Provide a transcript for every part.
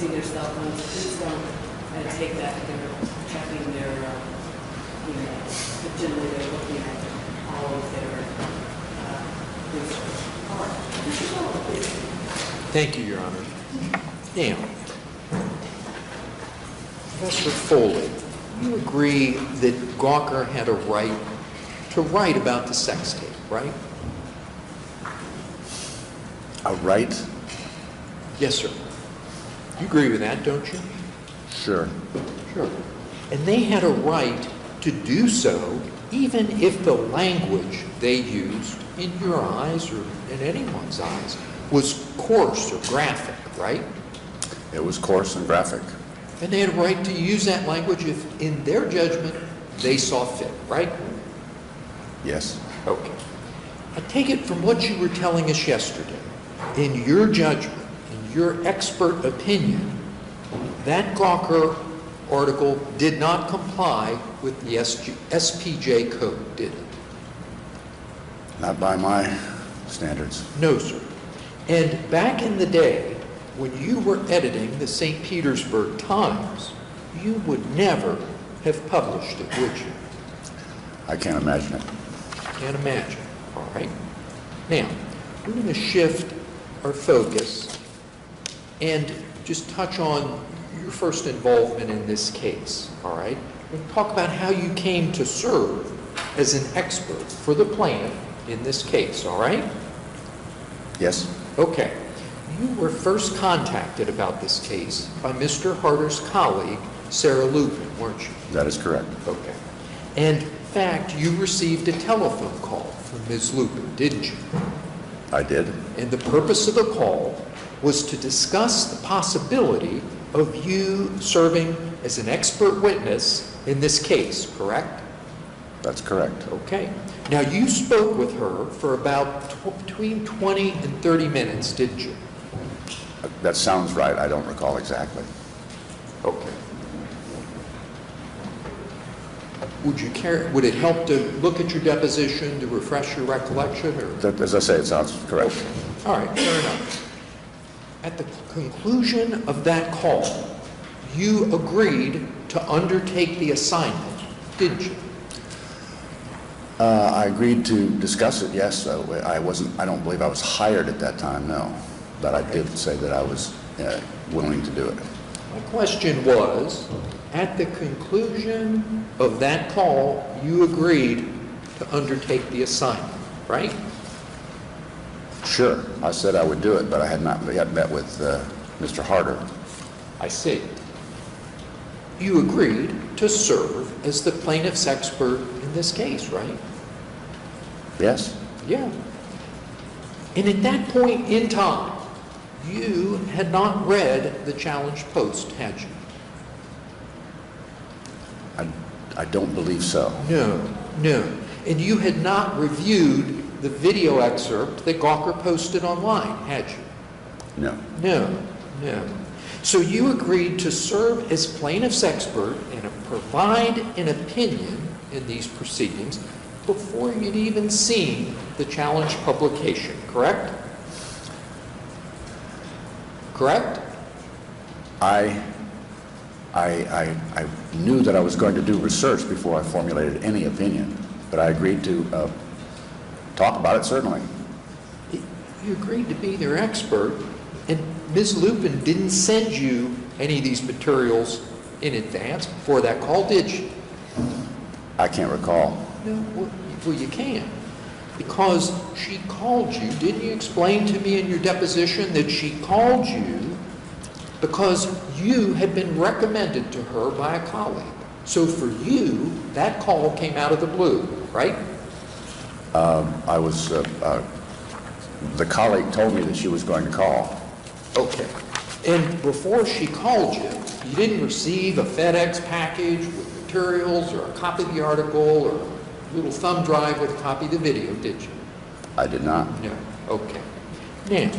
see their cell phones, please don't take that that they're checking their emails. But generally they're looking at all of their research. All right. Mr. Sullivan, please. Thank you, Your Honor. Now, Professor Foley, you agree that Gawker had a right to write about the sex tape, right? A right? Yes, sir. You agree with that, don't you? Sure. Sure. And they had a right to do so even if the language they used, in your eyes or in anyone's eyes, was coarse or graphic, right? It was coarse and graphic. And they had a right to use that language if, in their judgment, they saw fit, right? Yes. Okay. I take it from what you were telling us yesterday, in your judgment, in your expert opinion, that Gawker article did not comply with the SPJ code, did it? Not by my standards. No, sir. And back in the day, when you were editing the St. Petersburg Times, you would never have published it, would you? I can't imagine it. Can't imagine. All right. Now, we're going to shift our focus and just touch on your first involvement in this case. All right. We'll talk about how you came to serve as an expert for the plaintiff in this case. All right. Yes. Okay. You were first contacted about this case by Mr. Harder's colleague, Sarah Lupin, weren't you? That is correct. Okay. And in fact, you received a telephone call from Ms. Lupin, didn't you? I did. And the purpose of the call was to discuss the possibility of you serving as an expert witness in this case, correct? That's correct. Okay. Now, you spoke with her for about between 20 and 30 minutes, didn't you? That sounds right. I don't recall exactly. Okay. Would it help to look at your deposition to refresh your recollection? Or? As I say, it sounds correct. Okay. All right, fair enough. At the conclusion of that call, you agreed to undertake the assignment, didn't you? I agreed to discuss it, yes. I don't believe I was hired at that time, no. But I did say that I was willing to do it. My question was, at the conclusion of that call, you agreed to undertake the assignment, right? Sure. I said I would do it, but I had not yet met with Mr. Harder. I see. You agreed to serve as the plaintiff's expert in this case, right? Yes. Yeah. And at that point in time, you had not read the challenge post, had you? I don't believe so. No. And you had not reviewed the video excerpt that Gawker posted online, had you? No. No. So you agreed to serve as plaintiff's expert and provide an opinion in these proceedings before you'd even seen the challenge publication, correct? Correct? I knew that I was going to do research before I formulated any opinion, but I agreed to talk about it, certainly. You agreed to be their expert, and Ms. Lupin didn't send you any of these materials in advance before that call, did she? I can't recall. No, well, you can. Because she called you. Didn't you explain to me in your deposition that she called you because you had been recommended to her by a colleague? So for you, that call came out of the blue, right? The colleague told me that she was going to call. Okay. And before she called you, you didn't receive a FedEx package with materials or a copy of the article or a little thumb drive with a copy of the video, did you? I did not. No. Okay. Now,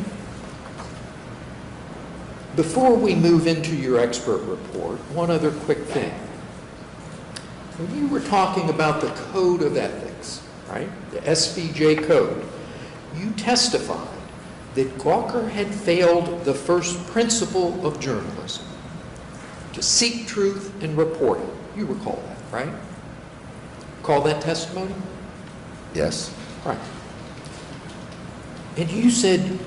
before we move into your expert report, one other quick thing. When you were talking about the code of ethics, right, the SPJ code, you testified that Gawker had failed the first principle of journalism, to seek truth and report it. You recall that, right? Recall that testimony? Yes. Right. And you said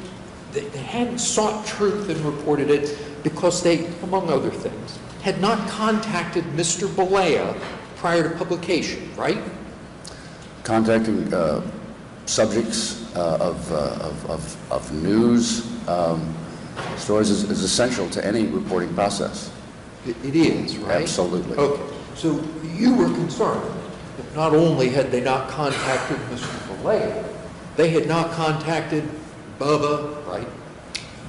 they hadn't sought truth and reported it because they, among other things, had not contacted Mr. Balea prior to publication, right? Contacting subjects of news stories is essential to any reporting process. It is, right? Absolutely. Okay. So you were concerned that not only had they not contacted Mr. Balea, they had not contacted Bubba, right?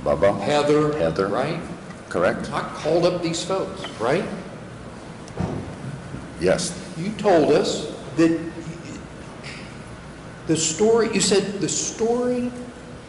Bubba. Heather, right? Correct. Not called up these folks, right? Yes. You told us that the story, you said the story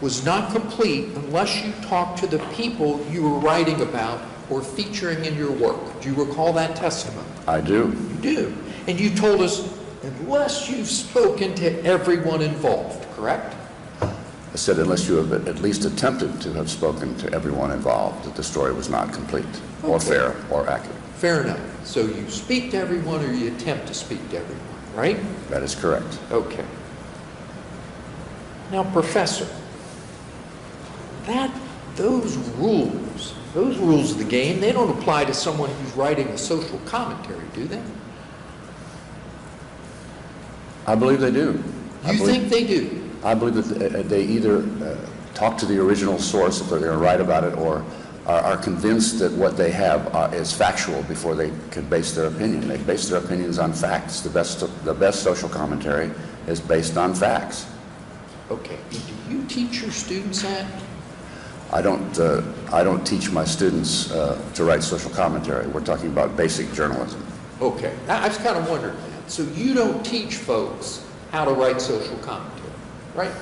was not complete unless you talked to the people you were writing about or featuring in your work. Do you recall that testimony? I do. You do. And you told us, unless you've spoken to everyone involved, correct? I said unless you have at least attempted to have spoken to everyone involved, that the story was not complete or fair or accurate. Fair enough. So you speak to everyone or you attempt to speak to everyone, right? That is correct. Okay. Now, Professor, those rules of the game, they don't apply to someone who's writing a social commentary, do they? I believe they do. You think they do? I believe that they either talk to the original source if they're going to write about it, or are convinced that what they have is factual before they can base their opinion. They base their opinions on facts. The best social commentary is based on facts. Okay. Do you teach your students that? I don't teach my students to write social commentary. We're talking about basic journalism. Okay. I was kind of wondering that. So you don't teach folks how to write social commentary, right?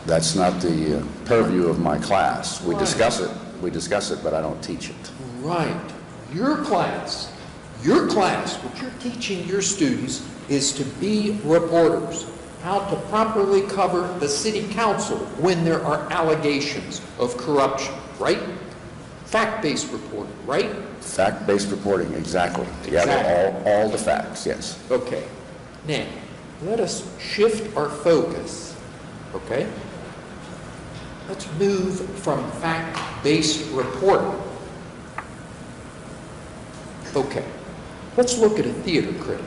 That's not the purview of my class. We Right. discuss it, but I don't teach it. Right. Your class, what you're teaching your students is to be reporters, how to properly cover the city council when there are allegations of corruption, right? Fact-based reporting, right? Fact-based reporting, exactly. Exactly. Yeah, all the facts, yes. Okay. Now, let us shift our focus, okay? Let's move from fact-based reporting. Okay. Let's look at a theater critic.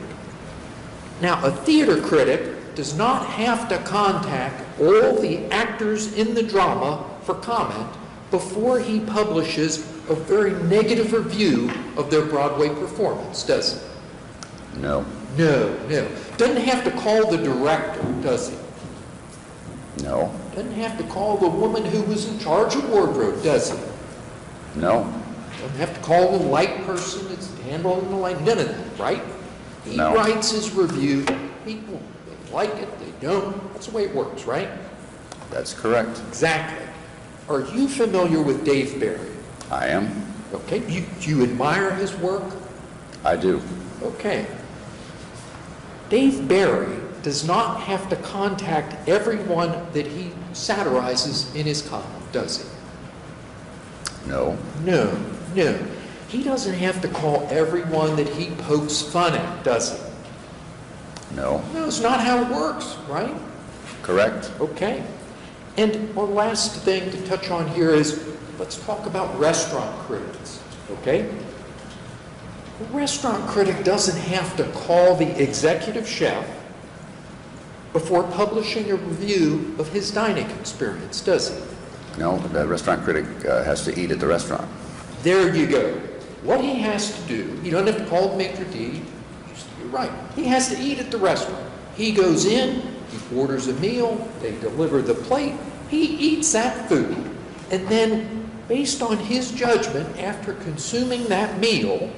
Now, a theater critic does not have to contact all the actors in the drama for comment before he publishes a very negative review of their Broadway performance, does he? No. No. Doesn't have to call the director, does he? No. Doesn't have to call the woman who was in charge of wardrobe, does he? No. Doesn't have to call the light person that's handling the light, none of that, right? He No. writes his review, people, they like it, they don't, that's the way it works, right? That's correct. Exactly. Are you familiar with Dave Barry? I am. Okay, do you admire his work? I do. Okay. Dave Barry does not have to contact everyone that he satirizes in his column, does he? No. No. He doesn't have to call everyone that he pokes fun at, does he? No. No, it's not how it works, right? Correct. Okay. And our last thing to touch on here is, let's talk about restaurant critics, okay? A restaurant critic doesn't have to call the executive chef before publishing a review of his dining experience, does he? No, the restaurant critic has to eat at the restaurant. There you go. What he has to do, he doesn't have to call the maitre d', you're right, he has to eat at the restaurant. He goes in, he orders a meal, they deliver the plate, he eats that food, and then based on his judgment after consuming that meal,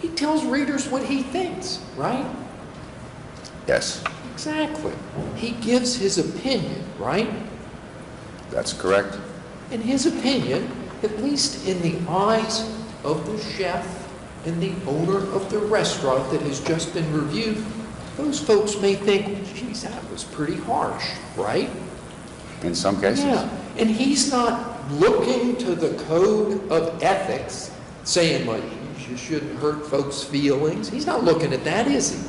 he tells readers what he thinks, right? Yes. Exactly. He gives his opinion, right? That's correct. In his opinion, at least in the eyes of the chef and the owner of the restaurant that has just been reviewed, those folks may think, geez, geez, that was pretty harsh, right? In some cases. Yeah, and he's not looking to the code of ethics saying, like, you shouldn't hurt folks' feelings. He's not looking at that, is he?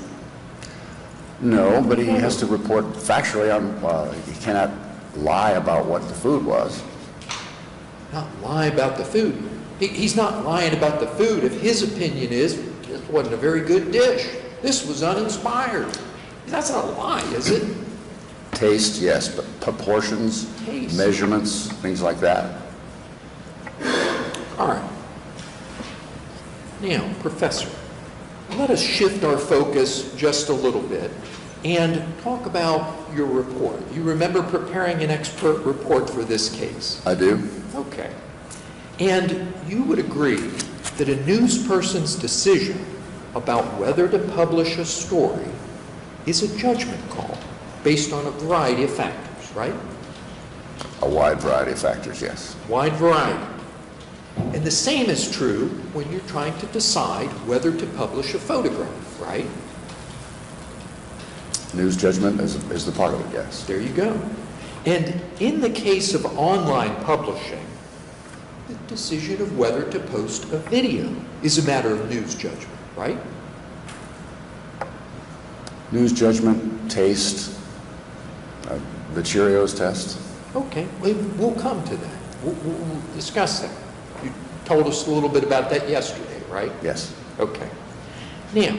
No, but he has to report factually on, he cannot lie about what the food was. Not lie about the food. He's not lying about the food if his opinion is, this wasn't a very good dish. This was uninspired. That's not a lie, is it? Taste, yes, but proportions, Taste. measurements, things like that. All right. Now, Professor, let us shift our focus just a little bit and talk about your report. You remember preparing an expert report for this case? I do. Okay. And you would agree that a news person's decision about whether to publish a story is a judgment call based on a variety of factors, right? A wide variety of factors, yes. Wide variety. And the same is true when you're trying to decide whether to publish a photograph, right? News judgment is the part of it, yes. There you go. And in the case of online publishing, the decision of whether to post a video is a matter of news judgment, right? News judgment, taste, the Cheerios test. Okay, we'll come to that. We'll discuss that. You told us a little bit about that yesterday, right? Yes. Okay. Now,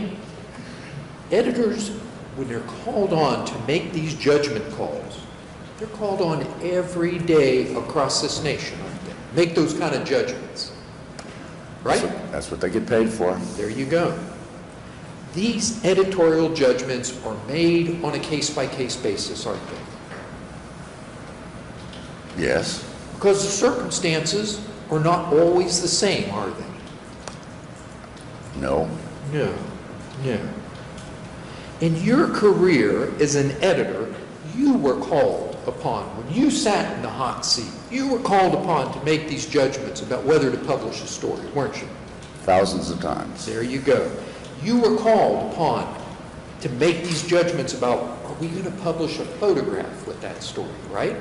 editors, when they're called on to make these judgment calls, they're called on every day across this nation, aren't they? Make those kind of judgments, right? That's what they get paid for. There you go. These editorial judgments are made on a case-by-case basis, aren't they? Yes. Because the circumstances are not always the same, are they? No. No, no. In your career as an editor, you were called upon, when you sat in the hot seat, you were called upon to make these judgments about whether to publish a story, weren't you? Thousands of times. There you go. You were called upon to make these judgments about, are we going to publish a photograph with that story, right?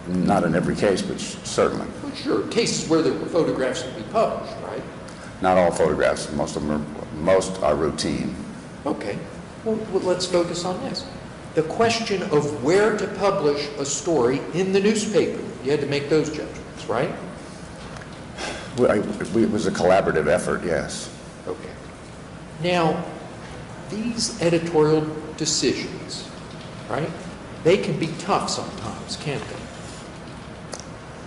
Not in every case, but certainly. Well, sure, cases where there were photographs to be published, right? Not all photographs. Most are routine. Okay, well, let's focus on this. The question of where to publish a story in the newspaper, you had to make those judgments, right? It was a collaborative effort, yes. Okay. Now, these editorial decisions, right, they can be tough sometimes, can't they?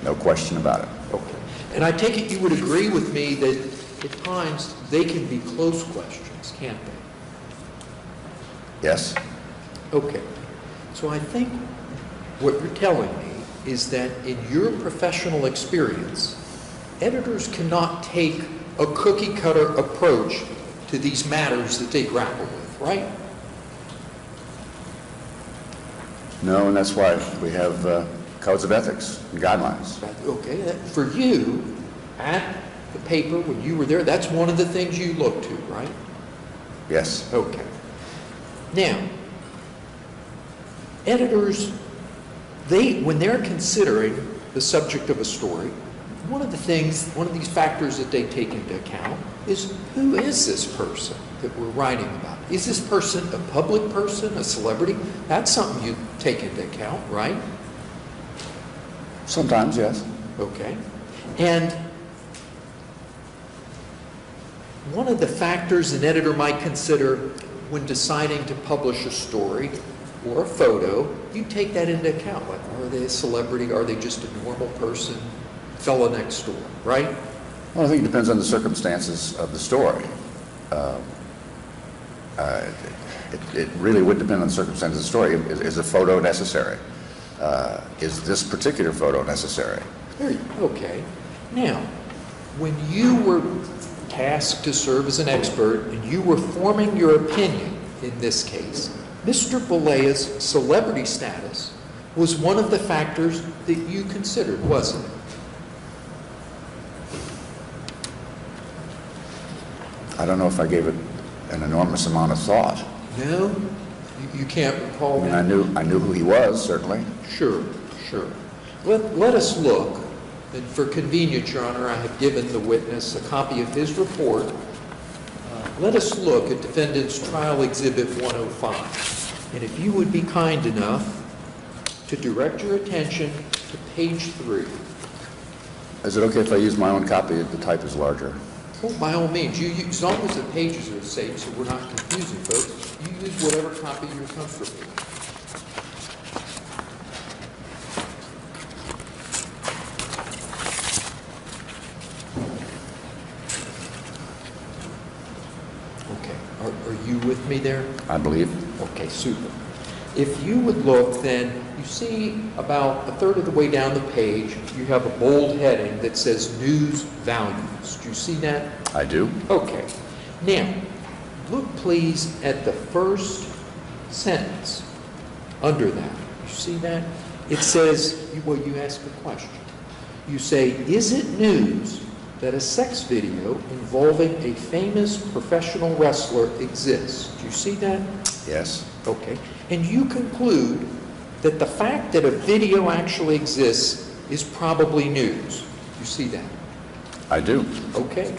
No question about it. Okay. And I take it you would agree with me that at times they can be close questions, can't they? Yes. Okay. So I think what you're telling me is that in your professional experience, editors cannot take a cookie-cutter approach to these matters that they grapple with, right? No, and that's why we have codes of ethics and guidelines. Okay, for you, at the paper, when you were there, that's one of the things you look to, right? Yes. Okay. Now, editors, when they're considering the subject of a story, one of these factors that they take into account is, who is this person that we're writing about? Is this person a public person, a celebrity? That's something you take into account, right? Sometimes, yes. Okay. And one of the factors an editor might consider when deciding to publish a story or a photo, you take that into account. Like, are they a celebrity? Are they just a normal person? Fella next door, right? Well, I think it depends on the circumstances of the story. It really would depend on the circumstances of the story. Is a photo necessary? Is this particular photo necessary? Okay. Now, when you were tasked to serve as an expert and you were forming your opinion in this case, Mr. Belea's celebrity status was one of the factors that you considered, wasn't it? I don't know if I gave it an enormous amount of thought. No? You can't recall I mean, that? I knew who he was, certainly. Sure, sure. Let us look, and for convenience, Your Honor, I have given the witness a copy of his report. Let us look at Defendant's Trial Exhibit 105. And if you would be kind enough to direct your attention to page 3. Is it okay if I use my own copy? The type is larger. Oh, by all means, as long as the pages are safe, so we're not confusing folks, you use whatever copy you're comfortable with. Are you with me there? I believe. Okay, super. If you would look, then you see about a third of the way down the page, you have a bold heading that says News Values. Do you see that? I do. Okay. Now, look please at the first sentence under that. You see that? It says, well, you ask a question. You say, is it news that a sex video involving a famous professional wrestler exists? Do you see that? Yes. Okay. And you conclude that the fact that a video actually exists is probably news. You see that? I do. Okay.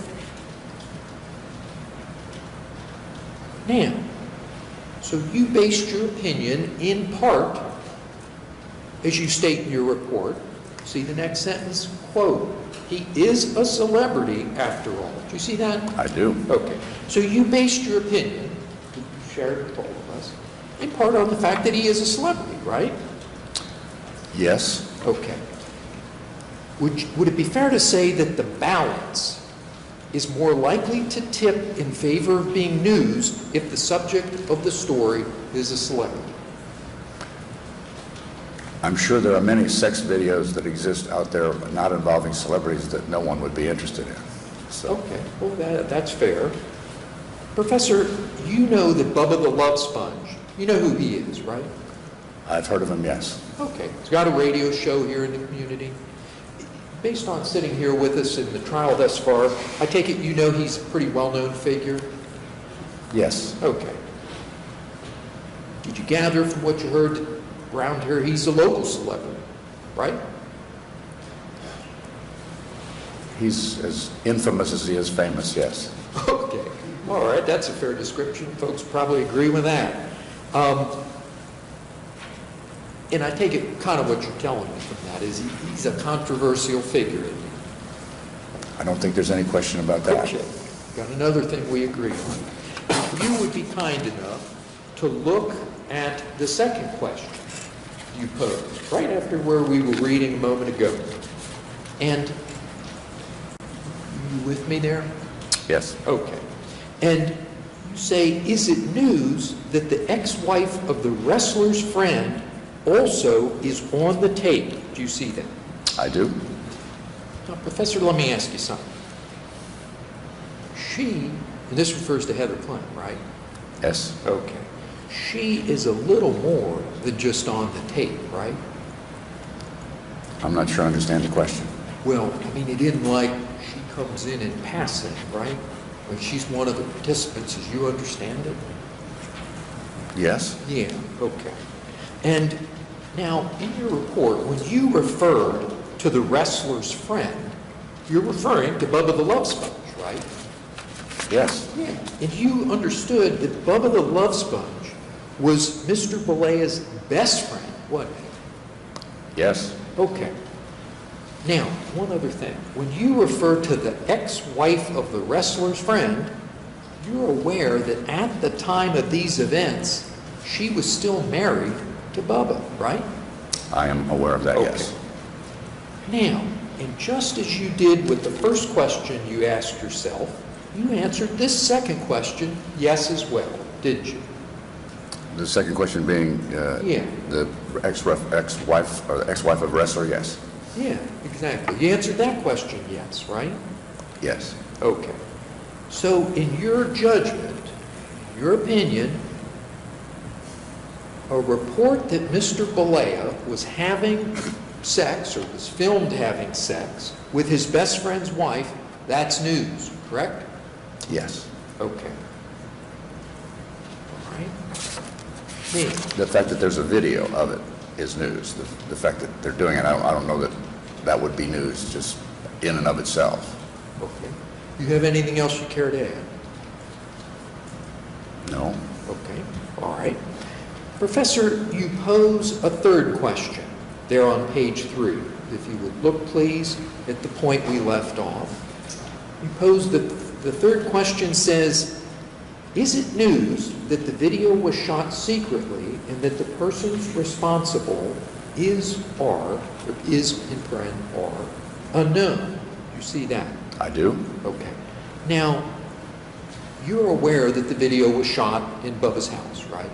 Now, so you based your opinion in part, as you state in your report. See the next sentence? Quote, he is a celebrity after all. Do you see that? I do. Okay. So you based your opinion, you shared with all of us, in part on the fact that he is a celebrity, right? Yes. Okay. Would it be fair to say that the balance is more likely to tip in favor of being news if the subject of the story is a celebrity? I'm sure there are many sex videos that exist out there not involving celebrities that no one would be interested in. So. Okay, well, that's fair. Professor, you know that Bubba the Love Sponge, you know who he is, right? I've heard of him, yes. Okay, he's got a radio show here in the community. Based on sitting here with us in the trial thus far, I take it you know he's a pretty well-known figure? Yes. Okay. Did you gather from what you heard around here he's a local celebrity, right? He's as infamous as he is famous, yes. Okay. All right, that's a fair description. Folks probably agree with that. And I take it kind of what you're telling me from that is he's a controversial figure. I don't think there's any question about that. Okay. Got another thing we agree on. If you would be kind enough to look at the second question you posed, right after where we were reading a moment ago. And you with me there? Yes. Okay. And you say, is it news that the ex-wife of the wrestler's friend also is on the tape? Do you see that? I do. Now, Professor, let me ask you something. She, and this refers to Heather Clem, right? Yes. Okay. She is a little more than just on the tape, right? I'm not sure I understand the question. Well, I mean, it isn't like she comes in passing, right? Like she's one of the participants, as you understand it? Yes. Yeah, okay. And now, in your report, when you referred to the wrestler's friend, you're referring to Bubba the Love Sponge, right? Yes. Yeah. And you understood that Bubba the Love Sponge was Mr. Belea's best friend, wasn't he? Yes. Okay. Now, one other thing. When you refer to the ex-wife of the wrestler's friend, you're aware that at the time of these events, she was still married to Bubba, right? I am aware of that, Okay. yes. Now, and just as you did with the first question you asked yourself, you answered this second question yes as well, didn't you? The second question being Yeah. the ex-wife or the ex-wife of wrestler, yes. Yeah, exactly. You answered that question yes, right? Yes. Okay. So in your judgment, your opinion, a report that Mr. Belea was having sex or was filmed having sex with his best friend's wife, that's news, correct? Yes. Okay. All right. Me. The fact that there's a video of it is news. The fact that they're doing it, I don't know that that would be news just in and of itself. Okay. You have anything else you care to add? No. Okay, all right. Professor, you pose a third question there on page 3. If you would look, please, at the point we left off. You pose the third question says, is it news that the video was shot secretly and that the persons responsible is in paren are unknown? You see that? I do. Okay. Now, you're aware that the video was shot in Bubba's house, right?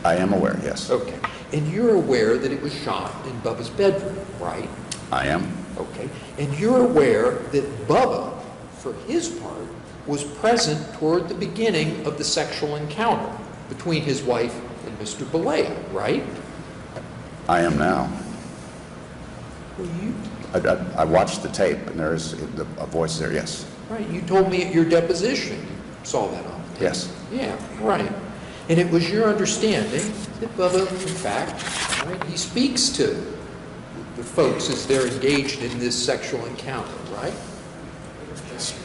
I am aware, yes. Okay. And you're aware that it was shot in Bubba's bedroom, right? I am. Okay. And you're aware that Bubba, for his part, was present toward the beginning of the sexual encounter between his wife and Mr. Balea, right? I am now. Well, I watched the tape, and there is a voice there, yes. right. You told me at your deposition you saw that on tape. Yes. Yeah, right. And it was your understanding that Bubba, in fact, right, he speaks to the folks as they're engaged in this sexual encounter, right? Yes.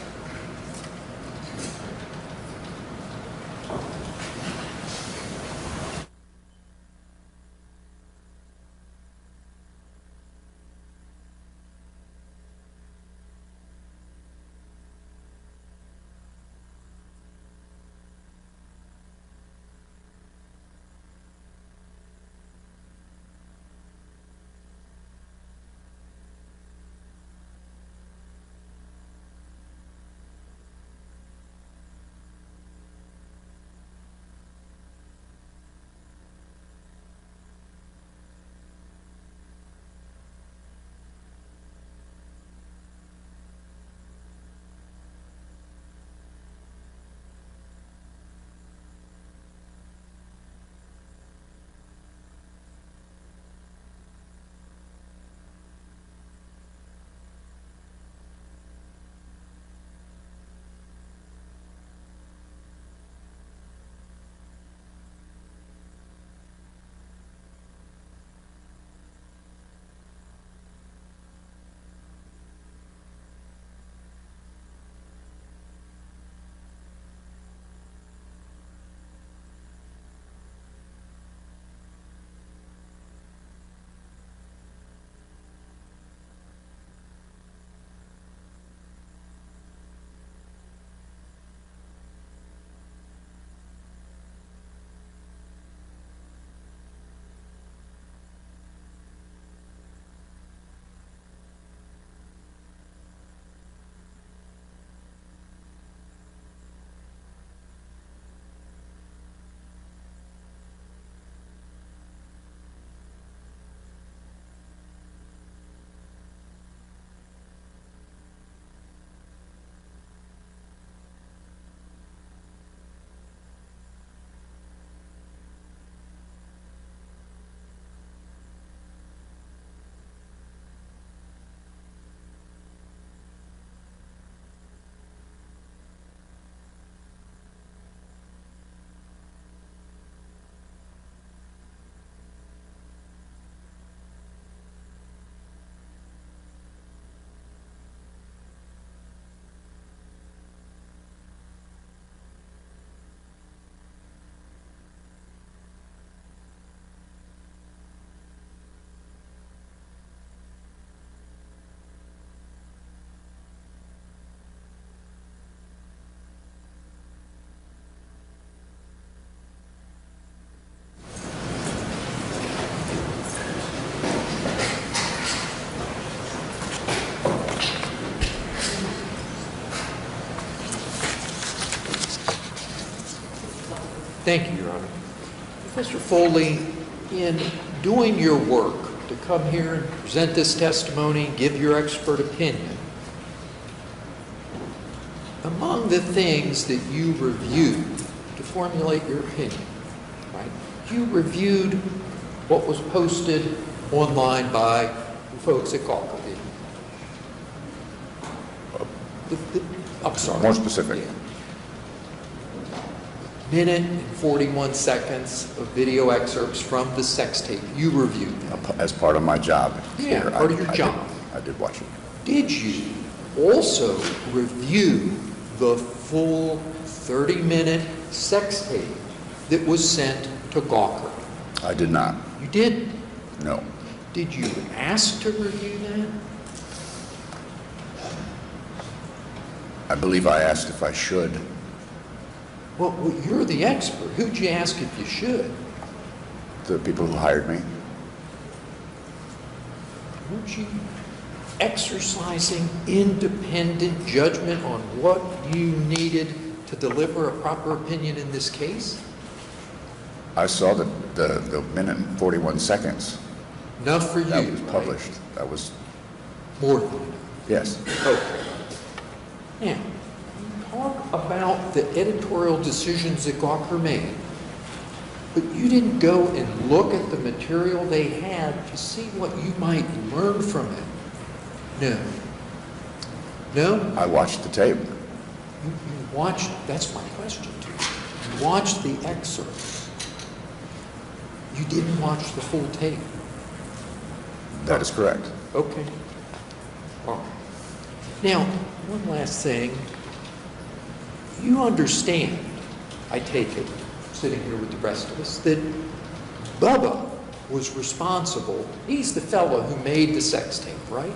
Thank you, Your Honor. Professor Foley, in doing your work to come here and present this testimony, give your expert opinion, among the things that you reviewed to formulate your opinion, right, you reviewed what was posted online by the folks at Gawker, didn't you? I'm sorry. More specific. Yeah. minute and 41 seconds of video excerpts from the sex tape. You reviewed them. As part of my job. Yeah, here, part of your job. I did watch it. Did you also review the full 30-minute sex tape that was sent to Gawker? I did not. You didn't? No. Did you ask to review that? I believe I asked if I should. Well, you're the expert. Who'd you ask if you should? The people who hired me. Weren't you exercising independent judgment on what you needed to deliver a proper opinion in this case? I saw the minute and 41 seconds. Enough for you, That was right? published. That was, More than enough. yes. Okay. Now, talk about the editorial decisions that Gawker made, but you didn't go and look at the material they had to see what you might learn from it. No. No? I watched the tape. You watched, that's my question to you. You watched the excerpts. You didn't watch the full tape. That is correct. Okay. All right. Now, one last thing. You understand, I take it, sitting here with the rest of us, that Bubba was responsible. He's the fellow who made the sex tape, right?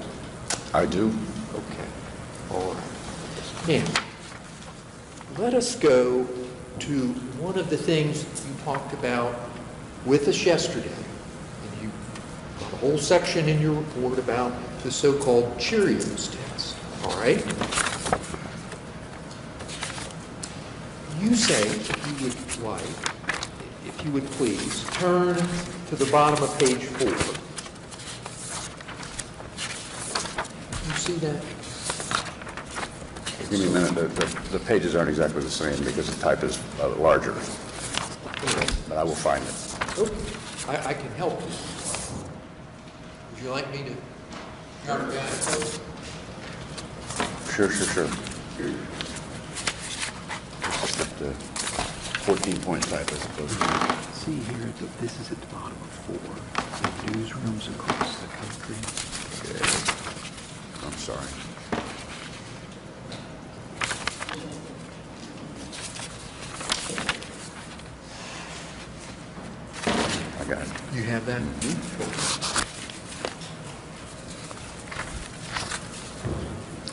I do. Okay. All right. Now, let us go to one of the things you talked about with us yesterday. And you got a whole section in your report about the so-called Cheerios test. All right? You say, if you would like, if you would please, turn to the bottom of page 4. You see that? Give me a minute. The pages aren't exactly the same because the type is larger, but I will find it. Okay. I can help you. Would you like me to count it down? Sure. The 14-point type as opposed to... See here, this is at the bottom of 4. The newsrooms across the country. Okay. I'm sorry. I got it. You have that?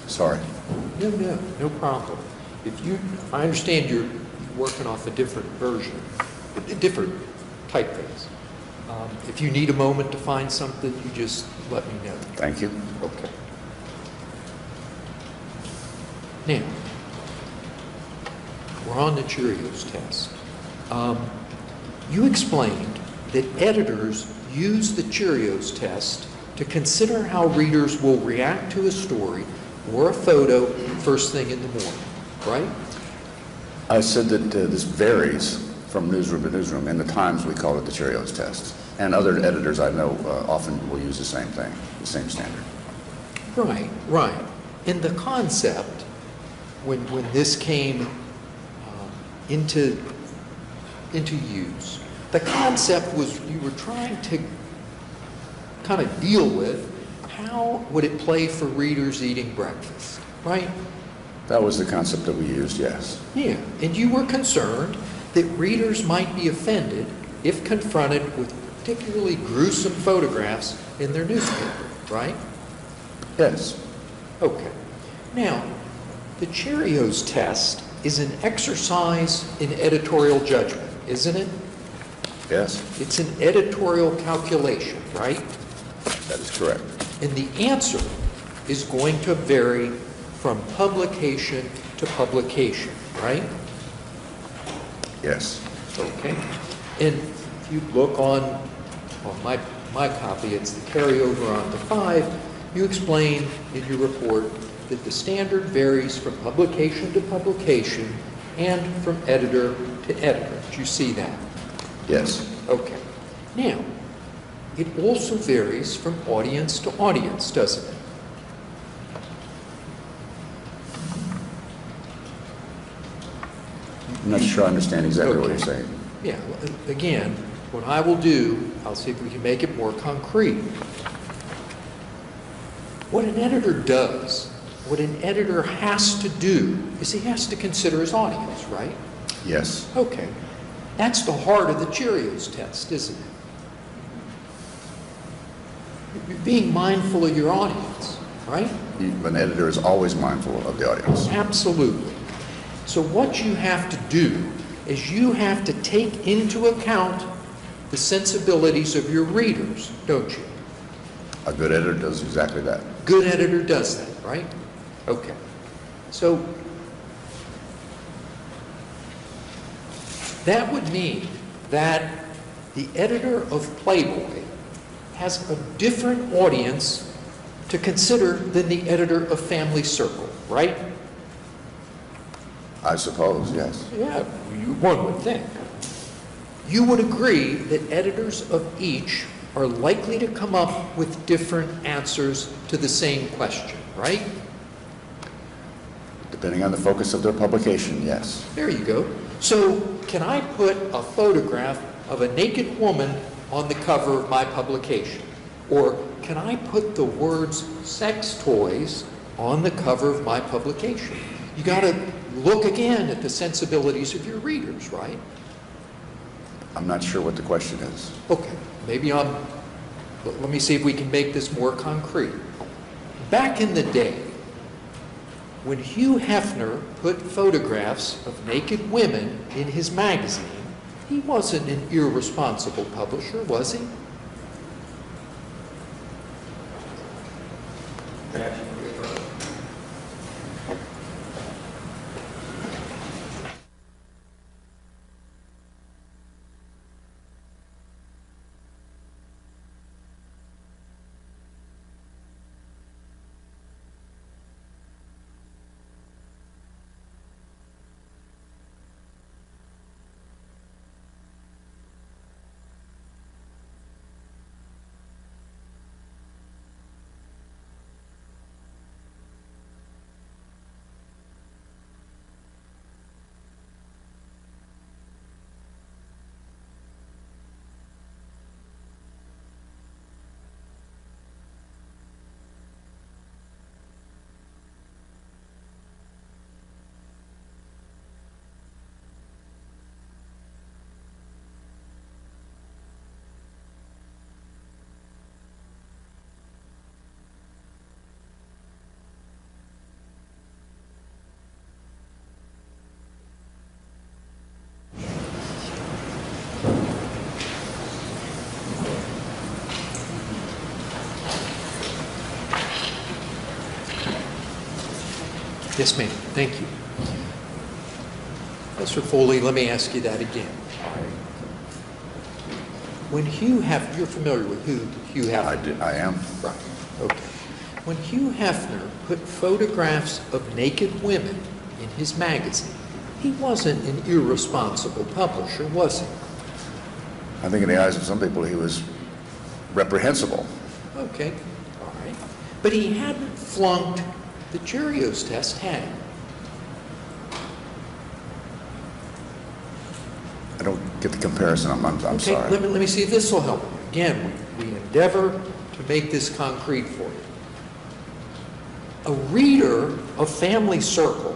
Sorry. No problem. I understand you're working off a different version, a different typeface. If you need a moment to find something, you just let me know. Thank you. Okay. Now, we're on the Cheerios test. You explained that editors use the Cheerios test to consider how readers will react to a story or a photo first thing in the morning, right? I said that this varies from newsroom to newsroom. In the Times, we call it the Cheerios test. And other editors I know often will use the same thing, the same standard. Right. And the concept, when this came into use, the concept was you were trying to kind of deal with how would it play for readers eating breakfast, right? That was the concept that we used, yes. Yeah, and you were concerned that readers might be offended if confronted with particularly gruesome photographs in their newspaper, right? Yes. Okay. Now, the Cheerios test is an exercise in editorial judgment, isn't it? Yes, It's an editorial calculation, right? that is correct. And the answer is going to vary from publication to publication, right? Yes. Okay. And if you look on my copy, it's the carryover on to 5, you explain in your report that the standard varies from publication to publication and from editor to editor. Do you see that? Yes. Okay. Now, it also varies from audience to audience, doesn't it? I'm not sure I understand exactly what Okay. you're saying. Yeah, well, again, what I will do, I'll see if we can make it more concrete. What an editor does, what an editor has to do, is he has to consider his audience, right? Yes. Okay. That's the heart of the Cheerios test, isn't it? You're being mindful of your audience, right? An editor is always mindful of the audience. Absolutely. So what you have to do is you have to take into account the sensibilities of your readers, don't you? A good editor does exactly that. Good editor does that, right? Okay. So that would mean that the editor of Playboy has a different audience to consider than the editor of Family Circle, right? I suppose, yes. Yeah, one would think. You would agree that editors of each are likely to come up with different answers to the same question, right? Depending on the focus of their publication, yes. There you go. So can I put a photograph of a naked woman on the cover of my publication? Or can I put the words sex toys on the cover of my publication? You got to look again at the sensibilities of your readers, right? I'm not sure what the question is. Okay, maybe let me see if we can make this more concrete. Back in the day, when Hugh Hefner put photographs of naked women in his magazine, he wasn't an irresponsible publisher, was he? Yes, ma'am. Thank you. Professor Foley, let me ask you that again. When Hugh Hefner, you're familiar with who Hugh Hefner? I am. Right. Okay. When Hugh Hefner put photographs of naked women in his magazine, he wasn't an irresponsible publisher, was he? I think in the eyes of some people he was reprehensible. Okay. All right. But he hadn't flunked the Cheerios test, had he? I don't get the comparison. I'm Okay, sorry. let me see if this will help. Again, we endeavor to make this concrete for you. A reader of Family Circle,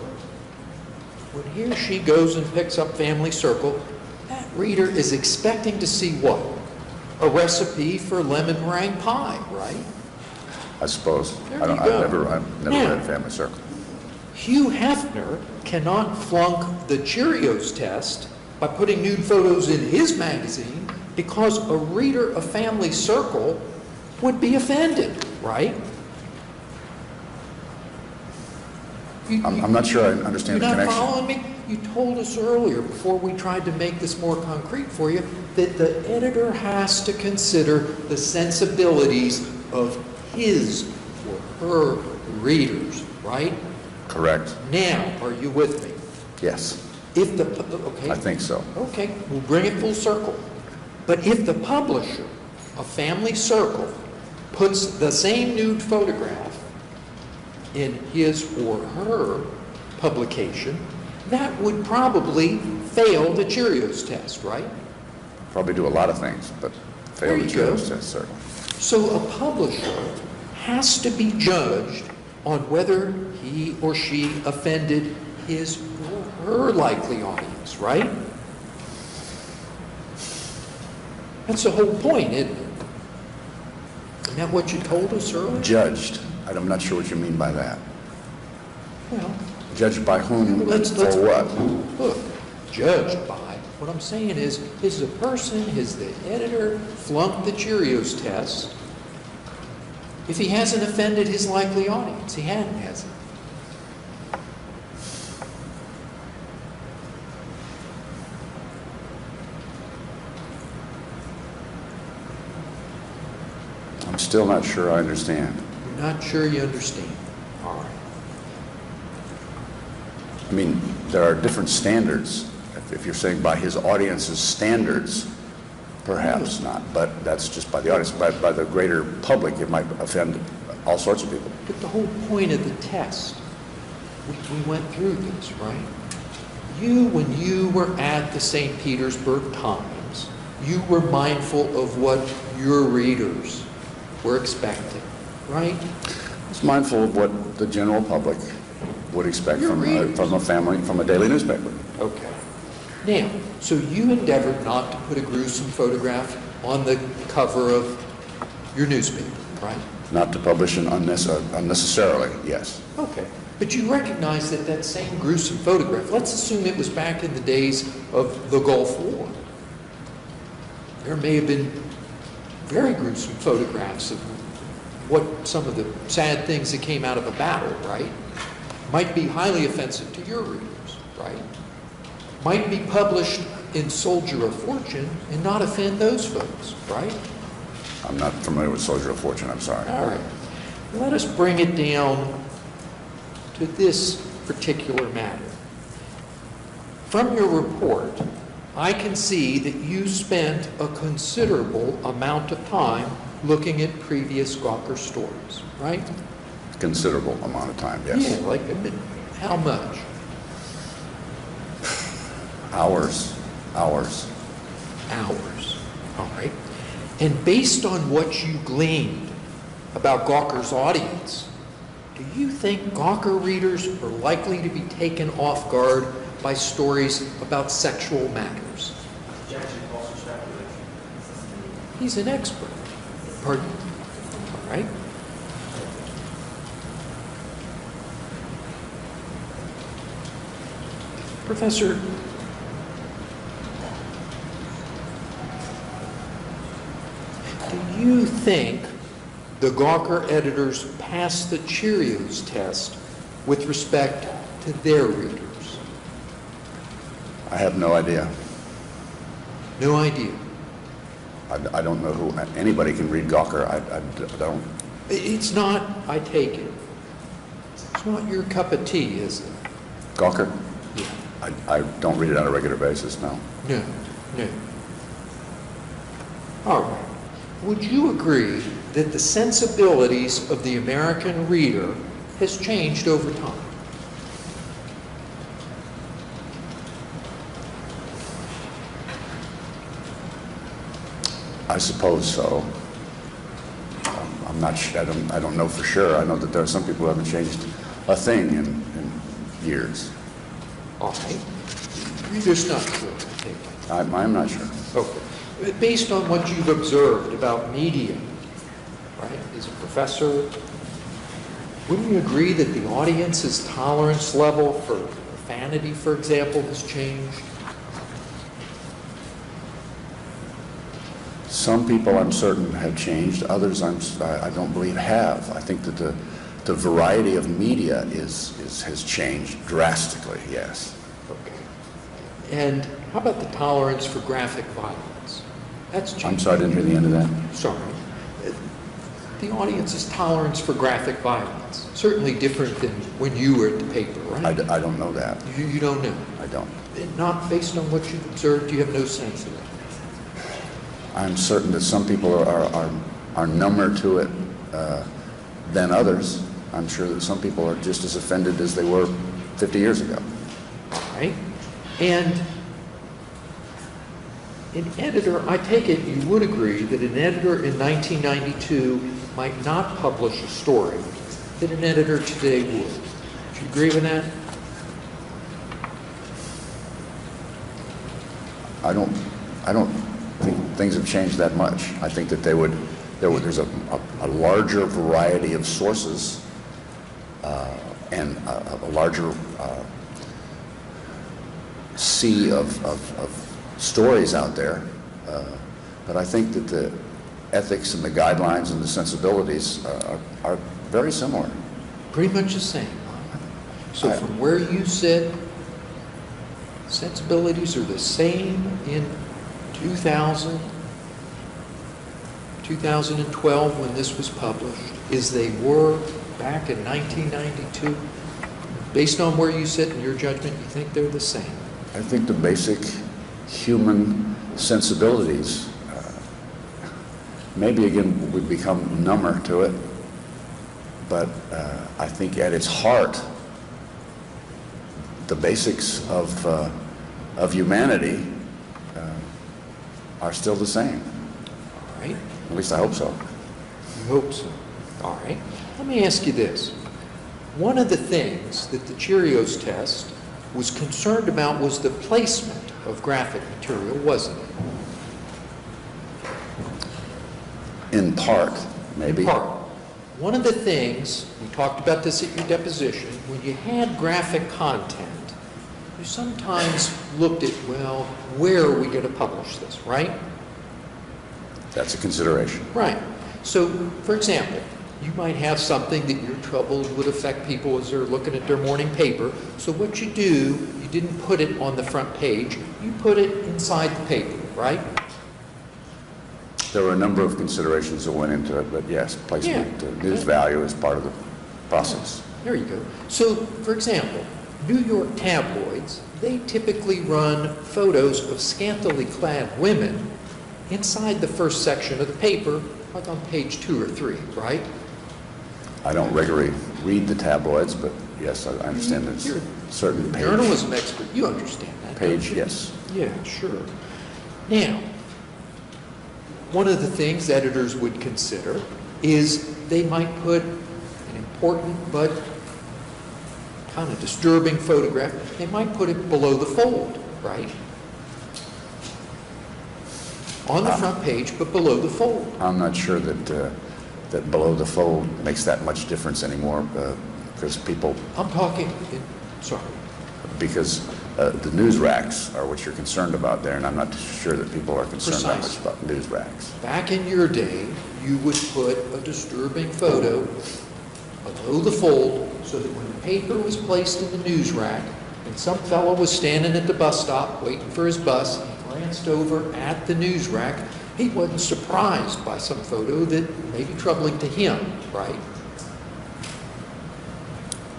when he or she goes and picks up Family Circle, that reader is expecting to see what? A recipe for lemon meringue pie, right? I suppose. There I've you go. never Now, read Family Circle. Hugh Hefner cannot flunk the Cheerios test by putting nude photos in his magazine because a reader of Family Circle would be offended, right? I'm not sure I understand the You're not connection. following me? You told us earlier, before we tried to make this more concrete for you, that the editor has to consider the sensibilities of his or her readers, right? Correct. Now, are you with me? Yes. If the, okay. I think so. Okay, we'll bring it full circle. But if the publisher of Family Circle puts the same nude photograph in his or her publication, that would probably fail the Cheerios test, right? Probably do a lot of things, but fail the There you go. Cheerios test, certainly. So a publisher has to be judged on whether he or she offended his or her likely audience, right? That's the whole point, isn't it? Isn't that what you told us earlier? Judged. I'm not sure what you mean by that. Well, Judged by whom, let's for what? look, judged by, what I'm saying is the person, is the editor flunked the Cheerios test if he hasn't offended his likely audience? He hadn't, has he? I'm still not sure I understand. You're not sure you understand. All right. I mean, there are different standards. If you're saying by his audience's standards, perhaps not, but that's just by the audience. By the greater public, it might offend all sorts of people. But the whole point of the test, we went through this, right? When you were at the St. Petersburg Times, you were mindful of what your readers were expecting, right? It's mindful of what the general public would expect from a family, from a daily newspaper. Okay. Now, so you endeavored not to put a gruesome photograph on the cover of your newspaper, right? Not to publish an unnecessarily, yes. Okay. But you recognize that that same gruesome photograph, let's assume it was back in the days of the Gulf War. There may have been very gruesome photographs of what some of the sad things that came out of a battle, right? Might be highly offensive to your readers, right? Might be published in Soldier of Fortune and not offend those folks, right? I'm not familiar with Soldier of Fortune, I'm sorry. All right. Let us bring it down to this particular matter. From your report, I can see that you spent a considerable amount of time looking at previous Gawker stories, right? Considerable amount of time, yes. Yeah, like how much? Hours. Hours. All right. And based on what you gleaned about Gawker's audience, do you think Gawker readers are likely to be taken off guard by stories about sexual matters? Objection, false or speculation. He's an expert. Pardon? All right. Professor, do you think the Gawker editors passed the Cheerios test with respect to their readers? I have no idea. No idea. I don't know who, anybody can read Gawker. I don't. It's not, I take it, it's not your cup of tea, is it? Gawker? Yeah. I don't read it on a regular basis, no. No. All right. Would you agree that the sensibilities of the American reader has changed over time? I suppose so. I'm not sure. I don't know for sure. I know that there are some people who haven't changed a thing in years. All right. You're just not sure, I take it. I'm not sure. Okay. Based on what you've observed about media, right, as a professor, wouldn't you agree that the audience's tolerance level for profanity, for example, has changed? Some people, I'm certain, have changed. Others, I don't believe have. I think that the variety of media has changed drastically. Yes. Okay. And how about the tolerance for graphic violence? That's changed. I'm sorry, I didn't hear the end of that. Sorry. The audience's tolerance for graphic violence, certainly different than when you were at the paper, right? I don't know that. You don't know? I don't. Not based on what you've observed, you have no sense of it? I'm certain that some people are number to it than others. I'm sure that some people are just as offended as they were 50 years ago. Right? And an editor, I take it you would agree that an editor in 1992 might not publish a story that an editor today would. Do you agree with that? I don't think things have changed that much. I think that there's a larger variety of sources and a larger sea of stories out there. But I think that the ethics and the guidelines and the sensibilities are very similar. Pretty much the same. So from where you sit, sensibilities are the same in 2000, 2012 when this was published as they were back in 1992? Based on where you sit in your judgment, you think they're the same? I think the basic human sensibilities, maybe again we become number to it, but I think at its heart, the basics of humanity are still the same. All right. At least I hope so. You hope so. All right. Let me ask you this. One of the things that the Cheerios test was concerned about was the placement of graphic material, wasn't it? In part, maybe. In part. One of the things, we talked about this at your deposition, when you had graphic content, you sometimes looked at, well, where are we going to publish this, right? That's a consideration. Right. So, for example, you might have something that you're troubled would affect people as they're looking at their morning paper. So what you do, you didn't put it on the front page, you put it inside the paper, right? There were a number of considerations that went into it, but yes, placement, news value is part of the process. There you go. So, for example, New York tabloids, they typically run photos of scantily clad women inside the first section of the paper, like on page 2 or 3, right? I don't regularly read the tabloids, but yes, I understand there's You're certain page. Journalism expert, you understand that. Page, don't you? yes. Yeah, sure. Now, one of the things editors would consider is they might put an important but kind of disturbing photograph, they might put it below the fold, right? On the front page, but below the fold. I'm not sure that that below the fold makes that much difference anymore, because people, I'm talking, sorry. because the news racks are what you're concerned about there, and I'm not sure that people are concerned that much about news racks. Back in your day, you would put a disturbing photo below the fold so that when the paper was placed in the news rack and some fellow was standing at the bus stop waiting for his bus, he glanced over at the news rack, he wasn't surprised by some photo that may be troubling to him, right?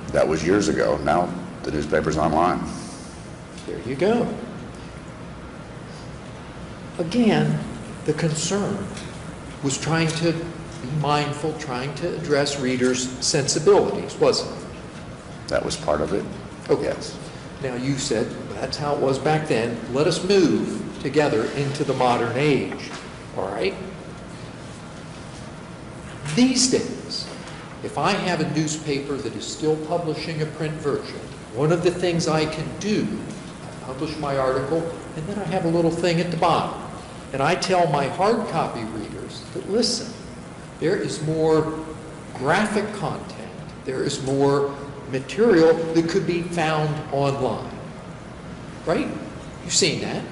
That was years ago. Now the newspaper's online. There you go. Again, the concern was trying to be mindful, trying to address readers' sensibilities, wasn't it? That was part of it. Okay. Yes. Now you said that's how it was back then. Let us move together into the modern age. All right? These days, if I have a newspaper that is still publishing a print version, one of the things I can do, I publish my article, and then I have a little thing at the bottom. And I tell my hard copy readers that, listen, there is more graphic content, there is more material that could be found online. Right? You've seen that.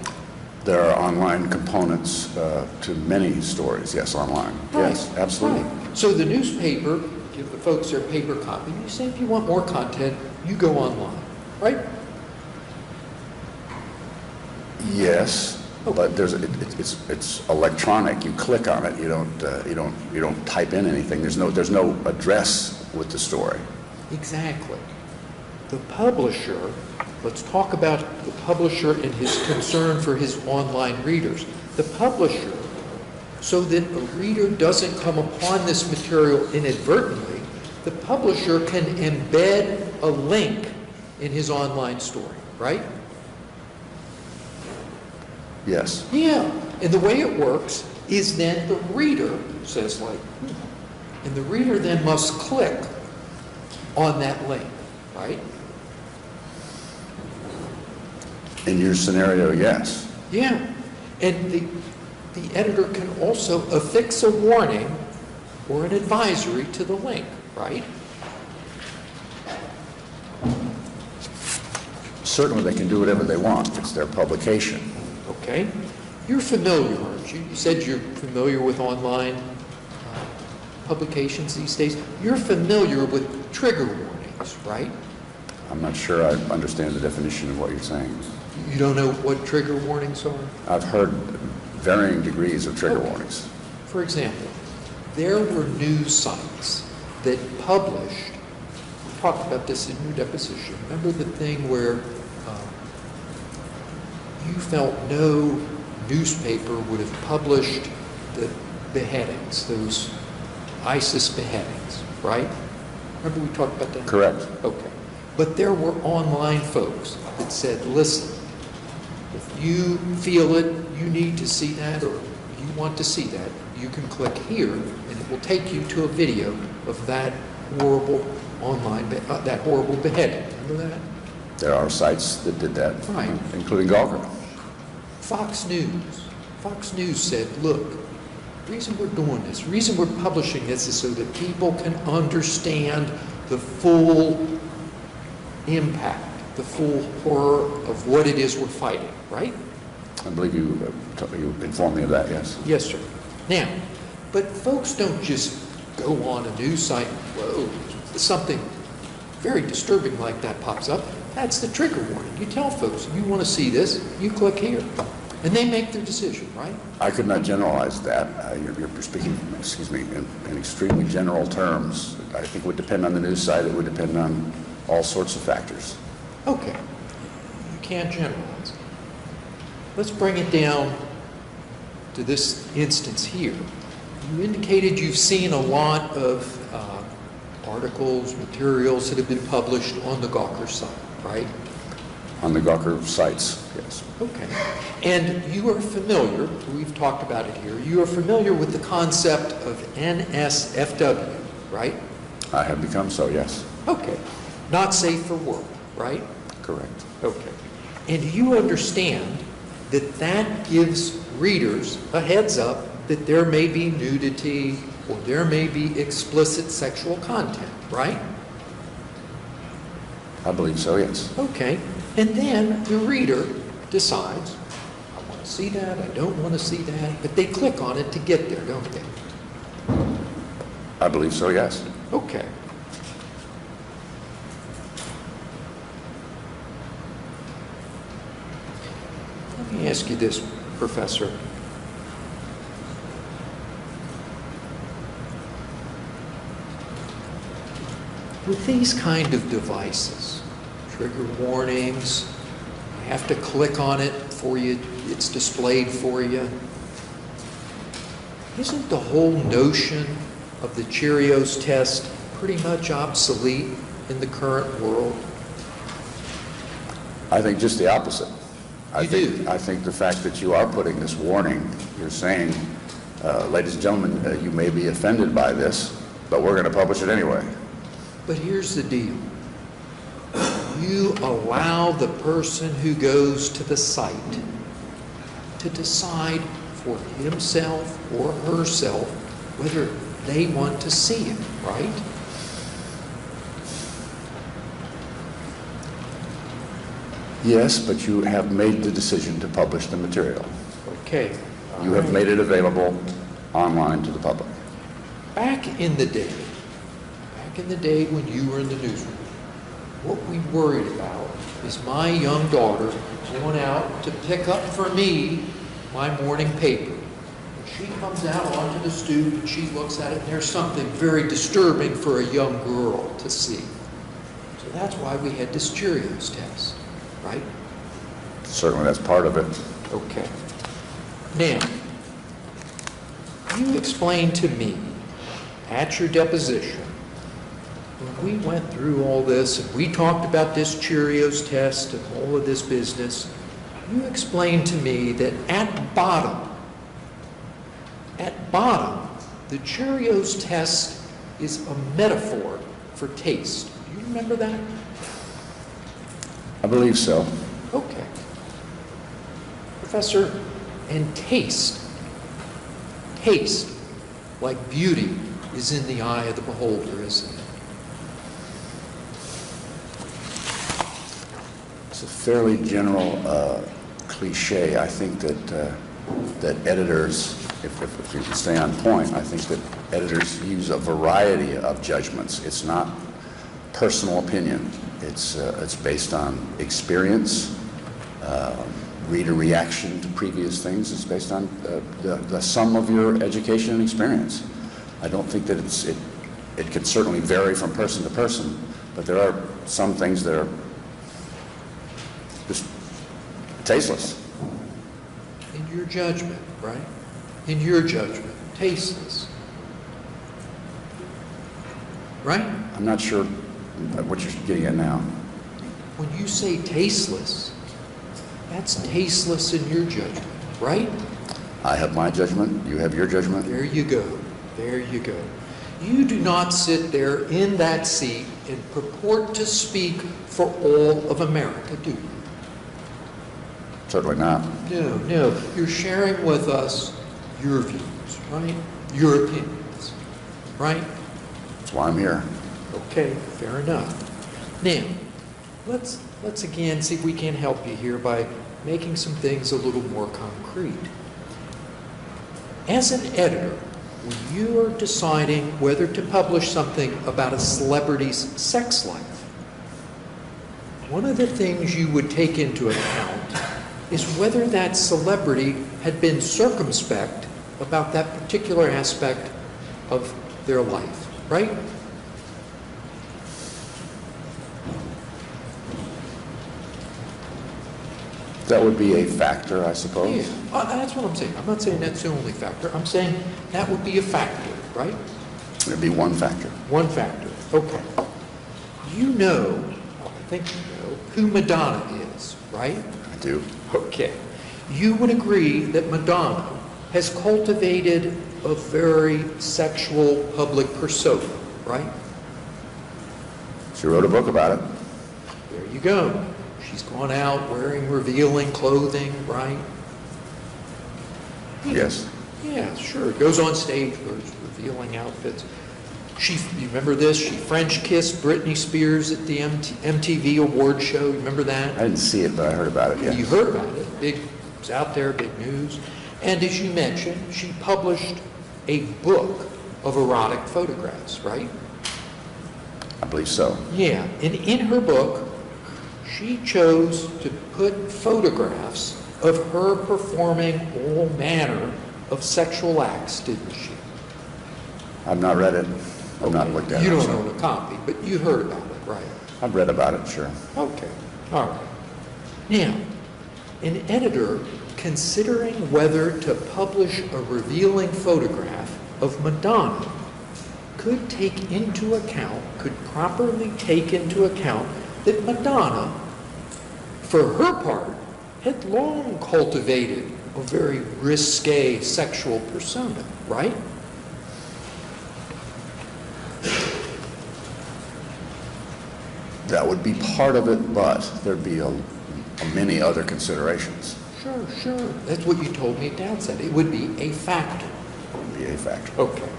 There are online components to many stories, yes, online. Right. Yes, absolutely. Right. So the newspaper, give the folks their paper copy, you say if you want more content, you go online, right? Yes, but there's it's electronic. You click on it. You don't type in anything. There's no address with the story. Exactly. The publisher, let's talk about the publisher and his concern for his online readers. The publisher, so that a reader doesn't come upon this material inadvertently, the publisher can embed a link in his online story, right? Yes. Yeah, and the way it works is then the reader says like, and the reader then must click on that link, right? In your scenario, yes. Yeah, and the editor can also affix a warning or an advisory to the link, right? Certainly, they can do whatever they want. It's their publication. Okay. You're familiar, aren't you? You said you're familiar with online publications these days. You're familiar with trigger warnings, right? I'm not sure I understand the definition of what you're saying. You don't know what trigger warnings are? I've heard varying degrees of trigger warnings. For example, there were news sites that published, we talked about this in your deposition, remember the thing where you felt no newspaper would have published the beheadings, those ISIS beheadings, right? Remember we talked about that? Correct. Okay. But there were online folks that said, listen, if you feel it, you need to see that, or you want to see that, you can click here, and it will take you to a video of that horrible online, that horrible beheading. Remember that? There are sites that did that, Right. including Gawker. Fox News said, look, the reason we're doing this, the reason we're publishing this is so that people can understand the full impact, the full horror of what it is we're fighting, right? I believe you informed me of that, yes. Yes, sir. Now, but folks don't just go on a news site, whoa, something very disturbing like that pops up. That's the trigger warning. You tell folks, you want to see this, you click here. And they make their decision, right? I could not generalize that. You're speaking, in extremely general terms. I think it would depend on the news site. It would depend on all sorts of factors. Okay. You can't generalize. Let's bring it down to this instance here. You indicated you've seen a lot of articles, materials that have been published on the Gawker site, right? On the Gawker sites, yes. Okay. And you are familiar, we've talked about it here, you are familiar with the concept of NSFW, right? I have become so, yes. Okay. Not safe for work, right? Correct. Okay. And you understand that that gives readers a heads up that there may be nudity or there may be explicit sexual content, right? I believe so, yes. Okay. And then the reader decides, I want to see that, I don't want to see that, but they click on it to get there, don't they? I believe so, yes. Okay. Let me ask you this, Professor. With these kind of devices, trigger warnings, you have to click on it for you, it's displayed for you. Isn't the whole notion of the Cheerios test pretty much obsolete in the current world? I think just the opposite. I do? think the fact that you are putting this warning, you're saying, ladies and gentlemen, you may be offended by this, but we're going to publish it anyway. But here's the deal. You allow the person who goes to the site to decide for himself or herself whether they want to see it, right? Yes, but you have made the decision to publish the material. Okay. You have made it available online to the public. Back in the day when you were in the newsroom, what we worried about is my young daughter going out to pick up for me my morning paper. And she comes out onto the stoop and she looks at it, and there's something very disturbing for a young girl to see. So that's why we had this Cheerios test, right? Certainly that's part of it. Okay. Now, you explained to me at your deposition, when we went through all this and we talked about this Cheerios test and all of this business, you explained to me that at bottom, the Cheerios test is a metaphor for taste. Do you remember that? I believe so. Okay. Professor, and taste, like beauty, is in the eye of the beholder, isn't it? It's a fairly general cliche. I think that editors, if you can stay on point, I think that editors use a variety of judgments. It's not personal opinion. It's based on experience, reader reaction to previous things. It's based on the sum of your education and experience. I don't think that it can certainly vary from person to person, but there are some things that are just tasteless. In your judgment, right? In your judgment, tasteless. Right? I'm not sure what you're getting at now. When you say tasteless, that's tasteless in your judgment, right? I have my judgment, you have your judgment. There you go. There you go. You do not sit there in that seat and purport to speak for all of America, do you? Certainly not. No. You're sharing with us your views, right? Your opinions, right? That's why I'm here. Okay, fair enough. Now, let's again see if we can help you here by making some things a little more concrete. As an editor, when you are deciding whether to publish something about a celebrity's sex life, one of the things you would take into account is whether that celebrity had been circumspect about that particular aspect of their life, right? That would be a factor, I suppose. Yeah, that's what I'm saying. I'm not saying that's the only factor. I'm saying that would be a factor, right? It would be one factor. One factor. Okay. You know, I think you know, who Madonna is, right? I do. Okay. You would agree that Madonna has cultivated a very sexual public persona, right? She wrote a book about it. There you go. She's gone out wearing revealing clothing, right? Yes. Yeah, sure. Goes on stage, wears revealing outfits. You remember this? She French kissed Britney Spears at the MTV award show. You remember that? I didn't see it, but I heard about it, yes. You heard about it. It was out there, big news. And as you mentioned, she published a book of erotic photographs, right? I believe so. Yeah. And in her book, she chose to put photographs of her performing all manner of sexual acts, didn't she? I've not read it. I've not looked at it. You don't so. own a copy, but you heard about it, right? I've read about it, sure. Okay, all right. Now, an editor considering whether to publish a revealing photograph of Madonna could properly take into account that Madonna, for her part, had long cultivated a very risque sexual persona, right? That would be part of it, but there'd be many other considerations. Sure. That's what you told me Dad said. It would be a factor. It would be a factor. Okay.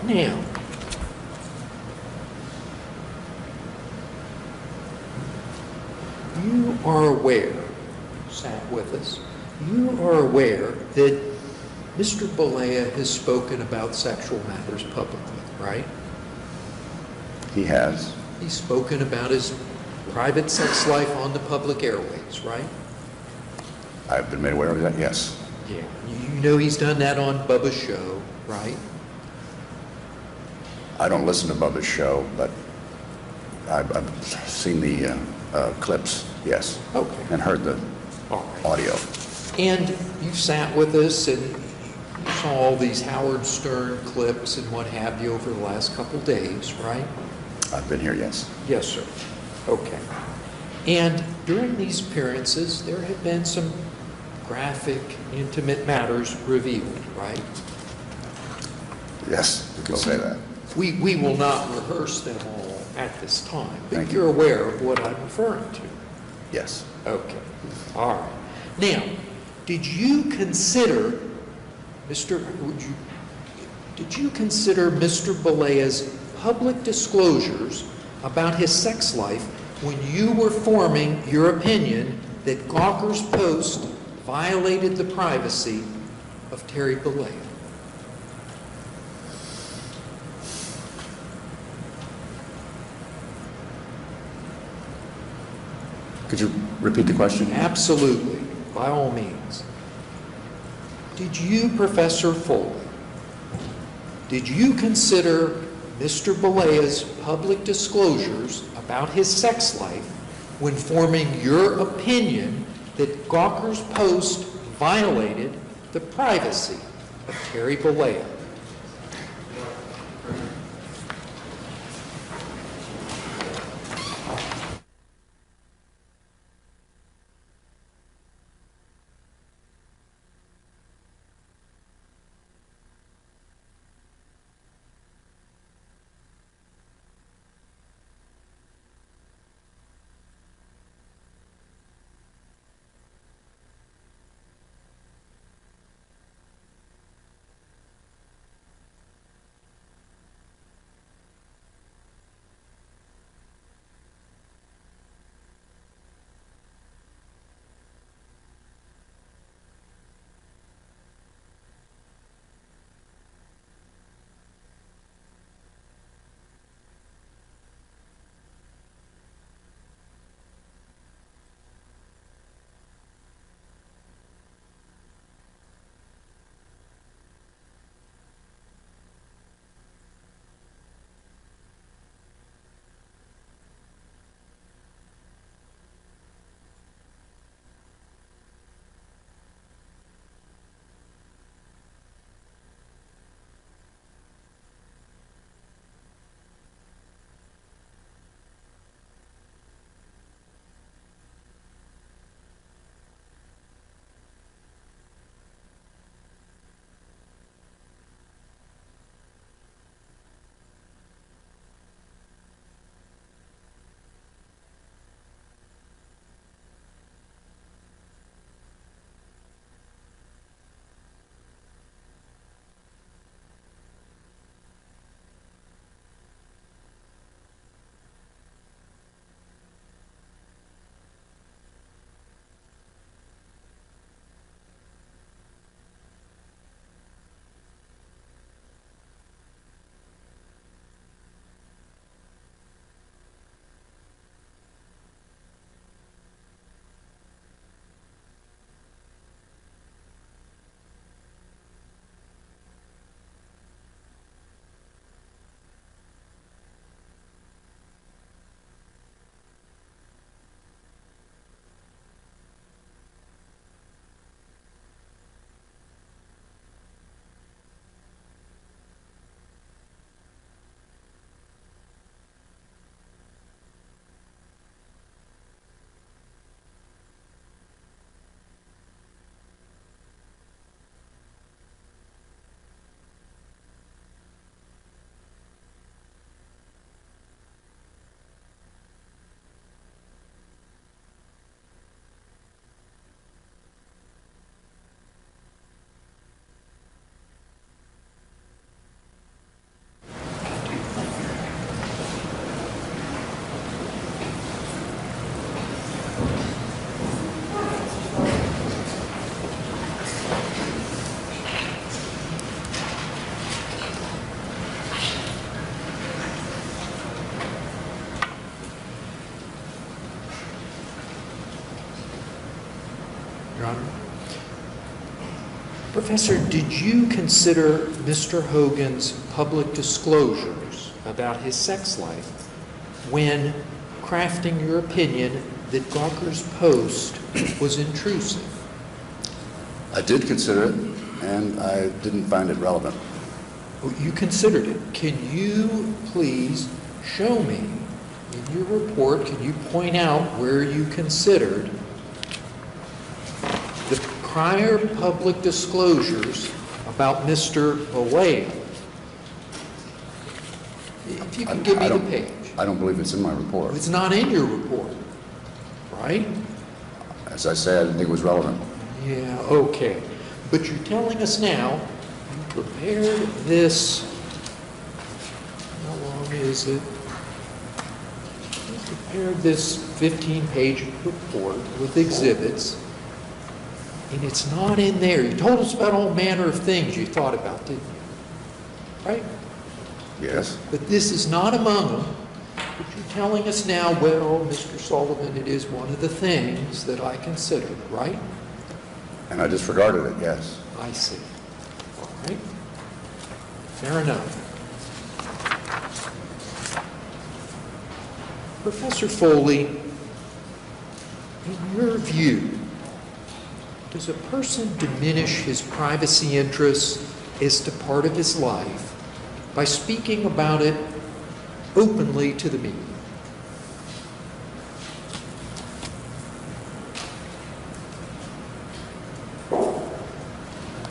Now, you are aware, sat with us, you are aware that Mr. Balea has spoken about sexual matters publicly, right? He has. He's spoken about his private sex life on the public airways, right? I've been made aware of that, yes. Yeah. You know he's done that on Bubba's show, right? I don't listen to Bubba's show, but I've seen the clips, yes. Okay. And heard the All right. audio. And you sat with us and you saw all these Howard Stern clips and what have you over the last couple days, right? I've been here, yes. Yes, sir. Okay. And during these appearances, there have been some graphic, intimate matters revealed, right? Yes, you can say that. We will not rehearse them all at this time, but Thank you're you. aware of what I'm referring to. Yes. Okay. All right. Now, did you consider Mr. Balea's public disclosures about his sex life when you were forming your opinion that Gawker's post violated the privacy of Terry Balea? Could you repeat the question? Absolutely, by all means. Did you, Professor Foley, did you consider Mr. Balea's public disclosures about his sex life when forming your opinion that Gawker's post violated the privacy of Terry Balea? Your Honor. Professor, did you consider Mr. Hogan's public disclosures about his sex life when crafting your opinion that Gawker's post was intrusive? I did consider it, and I didn't find it relevant. Oh, you considered it. Can you please show me in your report, can you point out where you considered the prior public disclosures about Mr. Vallejo? If you can give me the page. I don't believe it's in my report. It's not in your report, right? As I said, I didn't think it was relevant. Yeah, okay. But you're telling us now, you prepared this, how long is it? You prepared this 15-page report with exhibits, and it's not in there. You told us about all manner of things you thought about, didn't you? Right? Yes. But this is not among them. But you're telling us now, well, Mr. Sullivan, it is one of the things that I considered, right? And I disregarded it, yes. I see. All right. Fair enough. Professor Foley, in your view, does a person diminish his privacy interests as to part of his life by speaking about it openly to the media?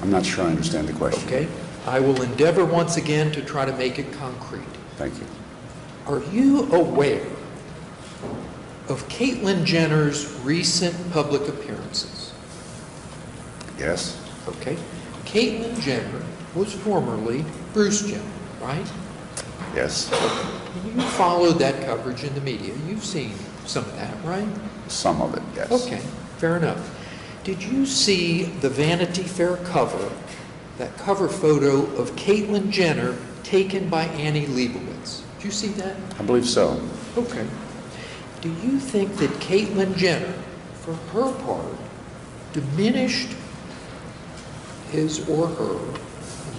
I'm not sure I understand the question. Okay. I will endeavor once again to try to make it concrete. Thank you. Are you aware of Caitlyn Jenner's recent public appearances? Yes. Okay. Caitlyn Jenner was formerly Bruce Jenner, right? Yes. And you followed that coverage in the media. You've seen some of that, right? Some of it, yes. Okay, fair enough. Did you see the Vanity Fair cover, that cover photo of Caitlyn Jenner taken by Annie Leibovitz? Did you see that? I believe so. Okay. Do you think that Caitlyn Jenner, for her part, diminished his or her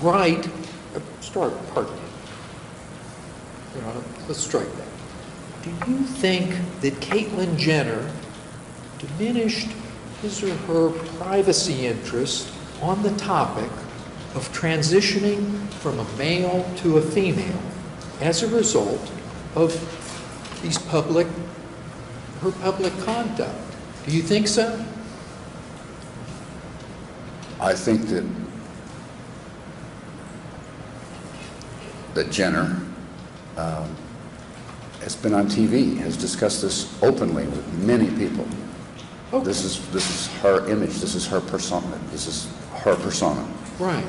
right, pardon me. Let's strike that. Do you think that Caitlyn Jenner diminished his or her privacy interest on the topic of transitioning from a male to a female as a result of her public conduct? Do you think so? I think that Jenner has been on TV, has discussed this openly with many people. Okay. This is her image. This is her persona. This is her persona. Right.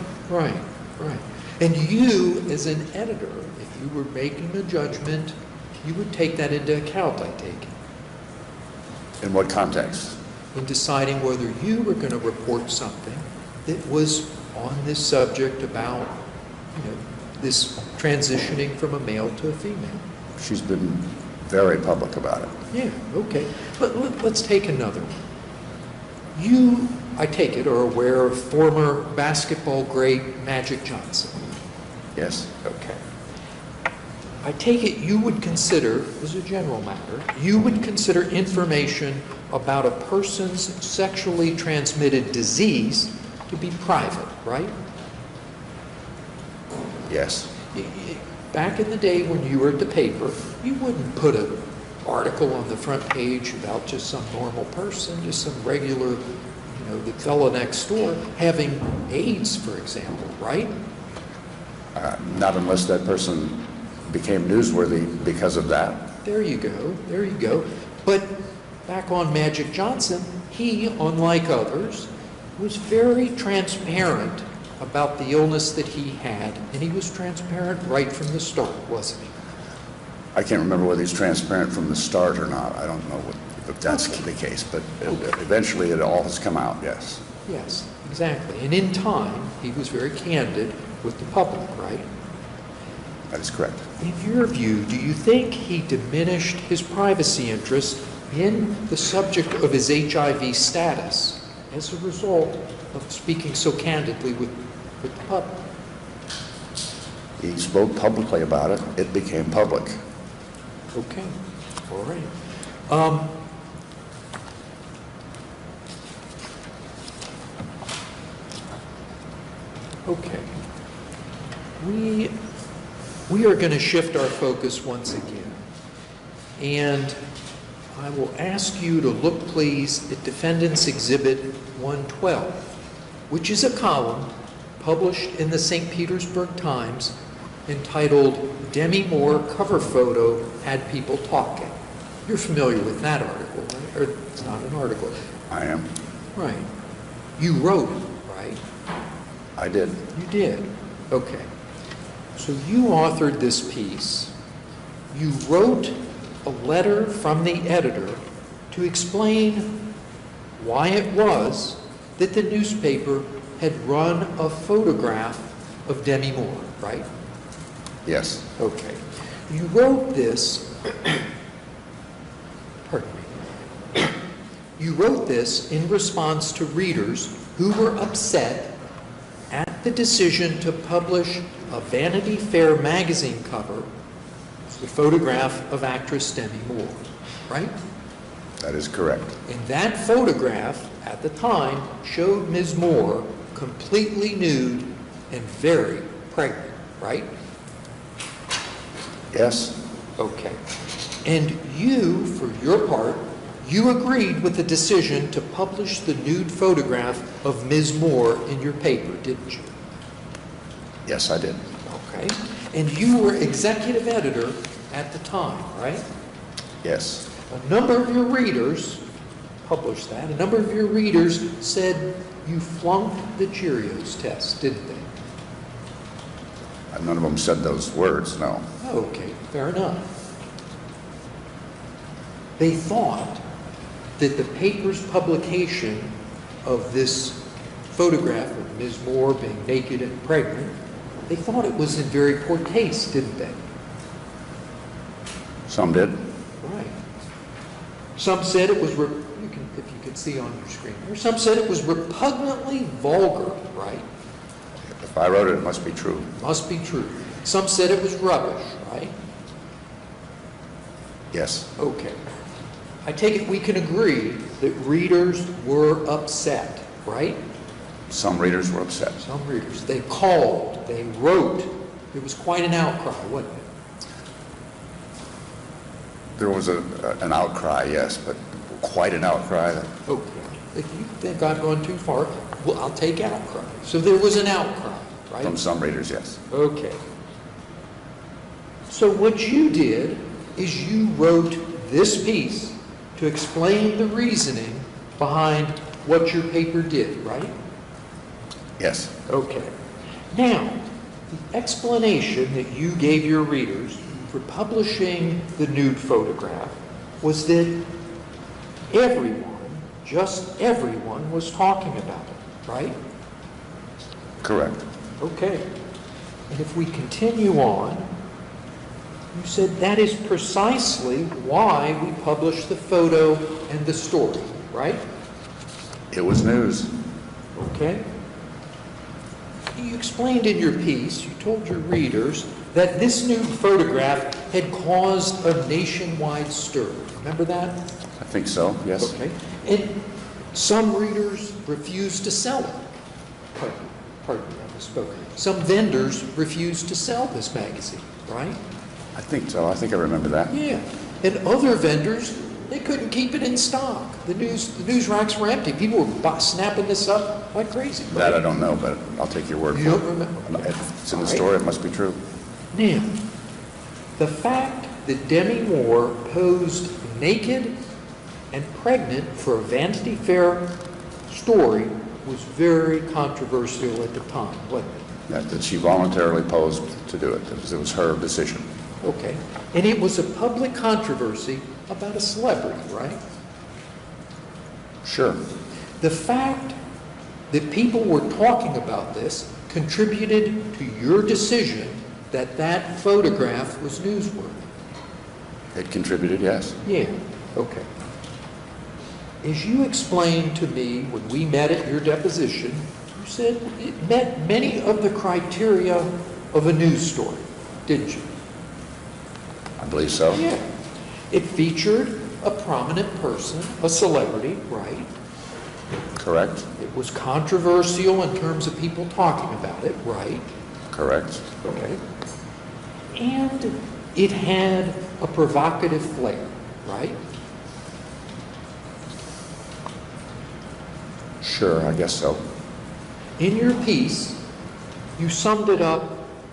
And you, as an editor, if you were making a judgment, you would take that into account, I take it, In what context? in deciding whether you were going to report something that was on this subject about, this transitioning from a male to a female. She's been very public about it. Yeah, okay. But let's take another one. You, I take it, are aware of former basketball great Magic Johnson. Yes. Okay. I take it you would consider, as a general matter, you would consider information about a person's sexually transmitted disease to be private, right? Yes. Back in the day when you were at the paper, you wouldn't put an article on the front page about just some normal person, just some regular, the fellow next door having AIDS, for example, right? Not unless that person became newsworthy because of that. There you go. But back on Magic Johnson, he, unlike others, was very transparent about the illness that he had, and he was transparent right from the start, wasn't he? I can't remember whether he's transparent from the start or not. I don't know if that's the case, but eventually it all has come out, yes. Yes, exactly. And in time, he was very candid with the public, right? That is correct. In your view, do you think he diminished his privacy interest in the subject of his HIV status as a result of speaking so candidly with the public? He spoke publicly about it. It became public. Okay, all right. Okay. We are going to shift our focus once again. And I will ask you to look, please, at Defendant's Exhibit 112, which is a column published in the St. Petersburg Times entitled Demi Moore Cover Photo Had People Talking. You're familiar with that article, right? Or it's not an article. I am. Right. You wrote it, right? I did. You did. Okay. So you authored this piece. You wrote a letter from the editor to explain why it was that the newspaper had run a photograph of Demi Moore, right? Yes. Okay. You wrote this, pardon me. You wrote this in response to readers who were upset at the decision to publish a Vanity Fair magazine cover, the photograph of actress Demi Moore, right? That is correct. And that photograph, at the time, showed Ms. Moore completely nude and very pregnant, right? Yes. Okay. And you, for your part, you agreed with the decision to publish the nude photograph of Ms. Moore in your paper, didn't you? Yes, I did. Okay. And you were executive editor at the time, right? Yes. A number of your readers published that. A number of your readers said you flunked the Cheerios test, didn't they? None of them said those words, no. Okay, fair enough. They thought that the paper's publication of this photograph of Ms. Moore being naked and pregnant, they thought it was in very poor taste, didn't they? Some did. Right. Some said it was, if you could see on your screen here, some said it was repugnantly vulgar, right? If I wrote it, it must be true. Must be true. Some said it was rubbish, right? Yes. Okay. I take it we can agree that readers were upset, right? Some readers were upset. Some readers. They called, they wrote. It was quite an outcry, wasn't it? There was an outcry, yes, but quite an outcry. Okay. If you think I've gone too far, well, I'll take outcry. So there was an outcry, right? From some readers, yes. Okay. So what you did is you wrote this piece to explain the reasoning behind what your paper did, right? Yes. Okay. Now, the explanation that you gave your readers for publishing the nude photograph was that everyone, just everyone, was talking about it, right? Correct. Okay. And if we continue on, you said that is precisely why we published the photo and the story, right? It was news. Okay. You explained in your piece, you told your readers, that this nude photograph had caused a nationwide stir. Remember that? I think so, yes. Okay. And some readers refused to sell it. Pardon me, I misspoke. Some vendors refused to sell this magazine, right? I think so. I think I remember that. Yeah. And other vendors, they couldn't keep it in stock. The news racks were empty. People were snapping this up like crazy. Right? That I don't know, but I'll take your word You for don't it. remember? If it's in the All right. story, it must be true. Now, the fact that Demi Moore posed naked and pregnant for a Vanity Fair story was very controversial at the time, wasn't it? That she voluntarily posed to do it. It was her decision. Okay. And it was a public controversy about a celebrity, right? Sure. The fact that people were talking about this contributed to your decision that that photograph was newsworthy. It contributed, yes. Yeah, okay. As you explained to me when we met at your deposition, you said it met many of the criteria of a news story, didn't you? I believe so. Yeah. It featured a prominent person, a celebrity, right? Correct? It was controversial in terms of people talking about it, right? Correct. Okay. And it had a provocative flair, right? Sure, I guess so. In your piece, you summed it up,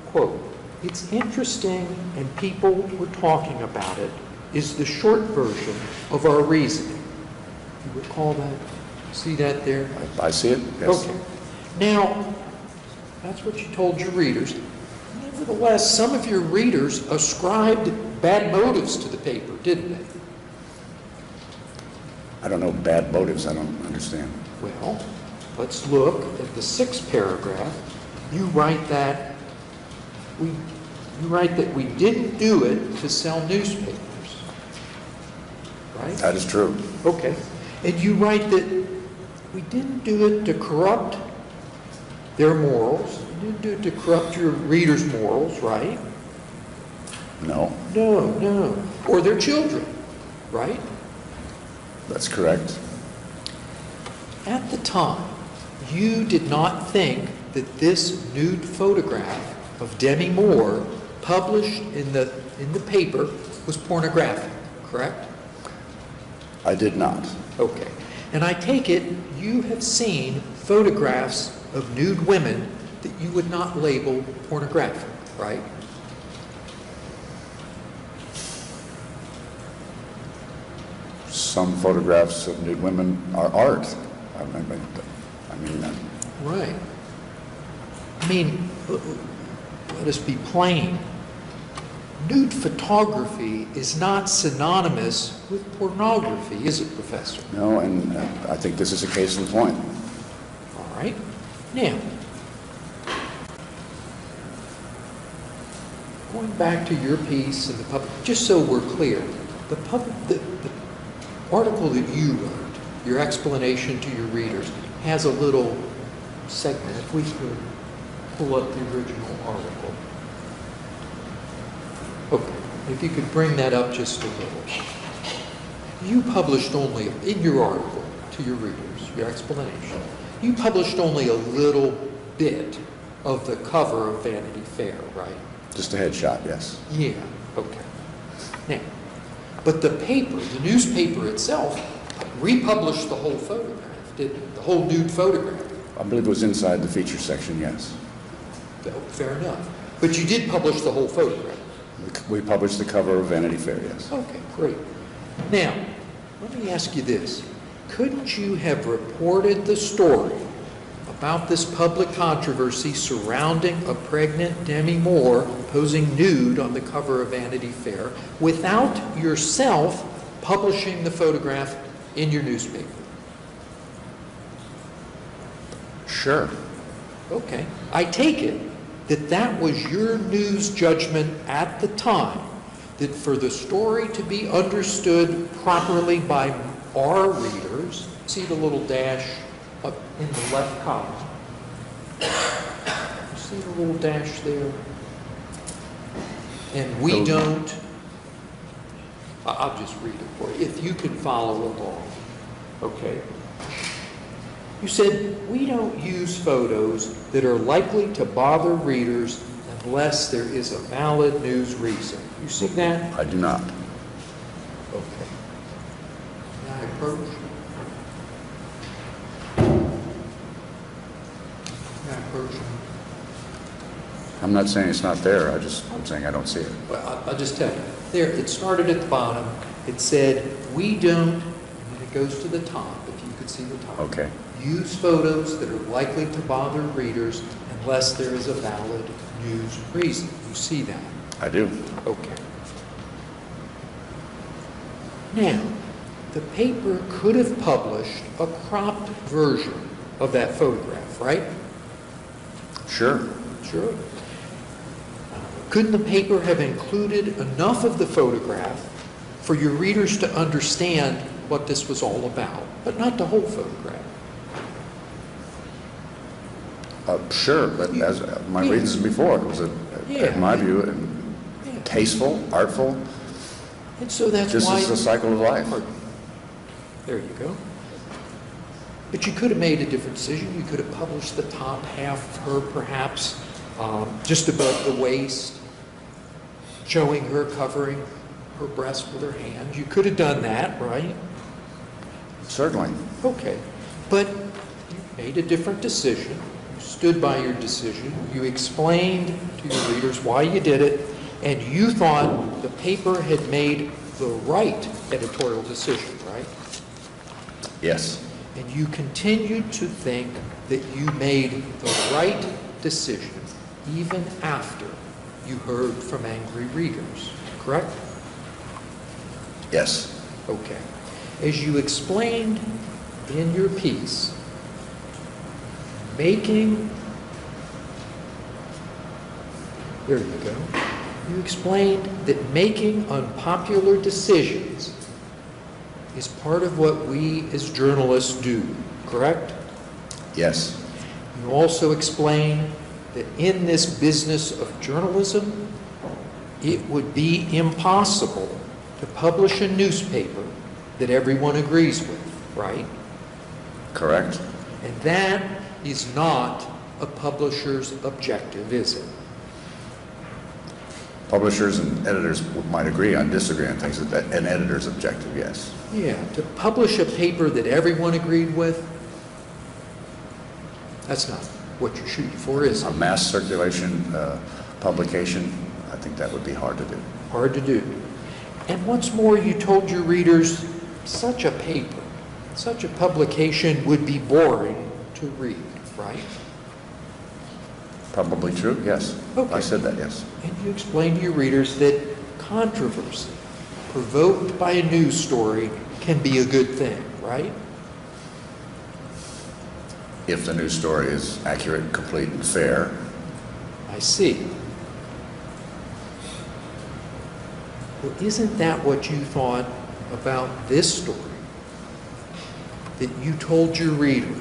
quote, "It's interesting and people were talking about it is the short version of our reasoning." You recall that? See that there? I see it, yes. Okay. Now, that's what you told your readers. Nevertheless, some of your readers ascribed bad motives to the paper, didn't they? I don't know bad motives, I don't understand. Well, let's look at the 6th paragraph. You write that we didn't do it to sell newspapers, right? That is true. Okay. And you write that we didn't do it to corrupt their morals. You didn't do it to corrupt your readers' morals, right? No, No. Or their children, right? that's correct. At the time, you did not think that this nude photograph of Demi Moore published in the paper was pornographic, correct? I did not. Okay. And I take it you have seen photographs of nude women that you would not label pornographic, right? Some photographs of nude women are art. I mean, Right. I mean, let us be plain. Nude photography is not synonymous with pornography, is it, Professor? no, and I think this is a case in point. All right. Now, going back to your piece and the public, just so we're clear, the article that you wrote, your explanation to your readers, has a little segment. If we could pull up the original article. Okay, if you could bring that up just a little. You published only, in your article to your readers, your explanation, you published only a little bit of the cover of Vanity Fair, right? Just a headshot, yes. Yeah, okay. Now, but the paper, the newspaper itself, republished the whole photograph, didn't it? The whole nude photograph. I believe it was inside the feature section, yes. Oh, fair enough. But you did publish the whole photograph. We published the cover of Vanity Fair, yes. Okay, great. Now, let me ask you this. Couldn't you have reported the story about this public controversy surrounding a pregnant Demi Moore posing nude on the cover of Vanity Fair without yourself publishing the photograph in your newspaper? Sure. Okay. I take it that that was your news judgment at the time, that for the story to be understood properly by our readers, see the little dash up in the left column? See the little dash there? And we don't, I'll just read it for you, if you can follow along. Okay. You said, we don't use photos that are likely to bother readers unless there is a valid news reason. You see that? I do not. Okay. Now I approach. Now I approach. I'm not saying it's not there, I'm saying I don't see it. Well, I'll just tell you. There, it started at the bottom. It said, we don't, and then it goes to the top, if you could see the top. Okay. Use photos that are likely to bother readers unless there is a valid news reason. You see that? I do. Okay. Now, the paper could have published a cropped version of that photograph, right? Sure. Sure. Couldn't the paper have included enough of the photograph for your readers to understand what this was all about, but not the whole photograph? Sure, but as my reasons before, it was, in my view, tasteful, artful, And so that's just why... as a cycle of life. There you go. But you could have made a different decision. You could have published the top half of her, perhaps, just above the waist, showing her covering her breast with her hands. You could have done that, right? Certainly. Okay. But you made a different decision. You stood by your decision. You explained to your readers why you did it, and you thought the paper had made the right editorial decision, right? Yes. And you continued to think that you made the right decision even after you heard from angry readers, correct? Yes. Okay. As you explained in your piece, there you go. You explained that making unpopular decisions is part of what we as journalists do, correct? Yes. You also explained that in this business of journalism, it would be impossible to publish a newspaper that everyone agrees with, right? Correct. And that is not a publisher's objective, is it? Publishers and editors might agree on disagree on things. An editor's objective, yes. Yeah, to publish a paper that everyone agreed with, that's not what you're shooting for, is A it? mass circulation publication, I think that would be hard to do. Hard to do. And what's more, you told your readers such a paper, such a publication would be boring to read, right? Probably true, yes. Okay. I said that, yes. And you explained to your readers that controversy provoked by a news story can be a good thing, right? If the news story is accurate, complete, and fair. I see. Well, isn't that what you thought about this story? That you told your readers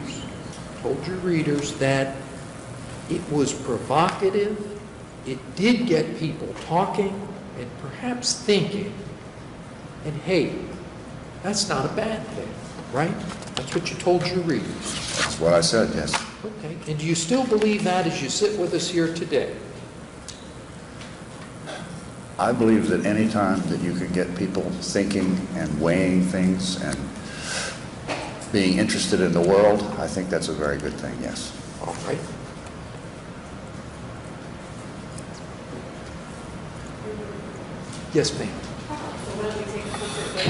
that it was provocative, it did get people talking and perhaps thinking, and hey, that's not a bad thing, right? That's what you told your readers. That's what I said, yes. Okay, and do you still believe that as you sit with us here today? I believe that any time that you can get people thinking and weighing things and being interested in the world, I think that's a very good thing, yes. All right. Yes, ma'am. So why don't we take a quick break?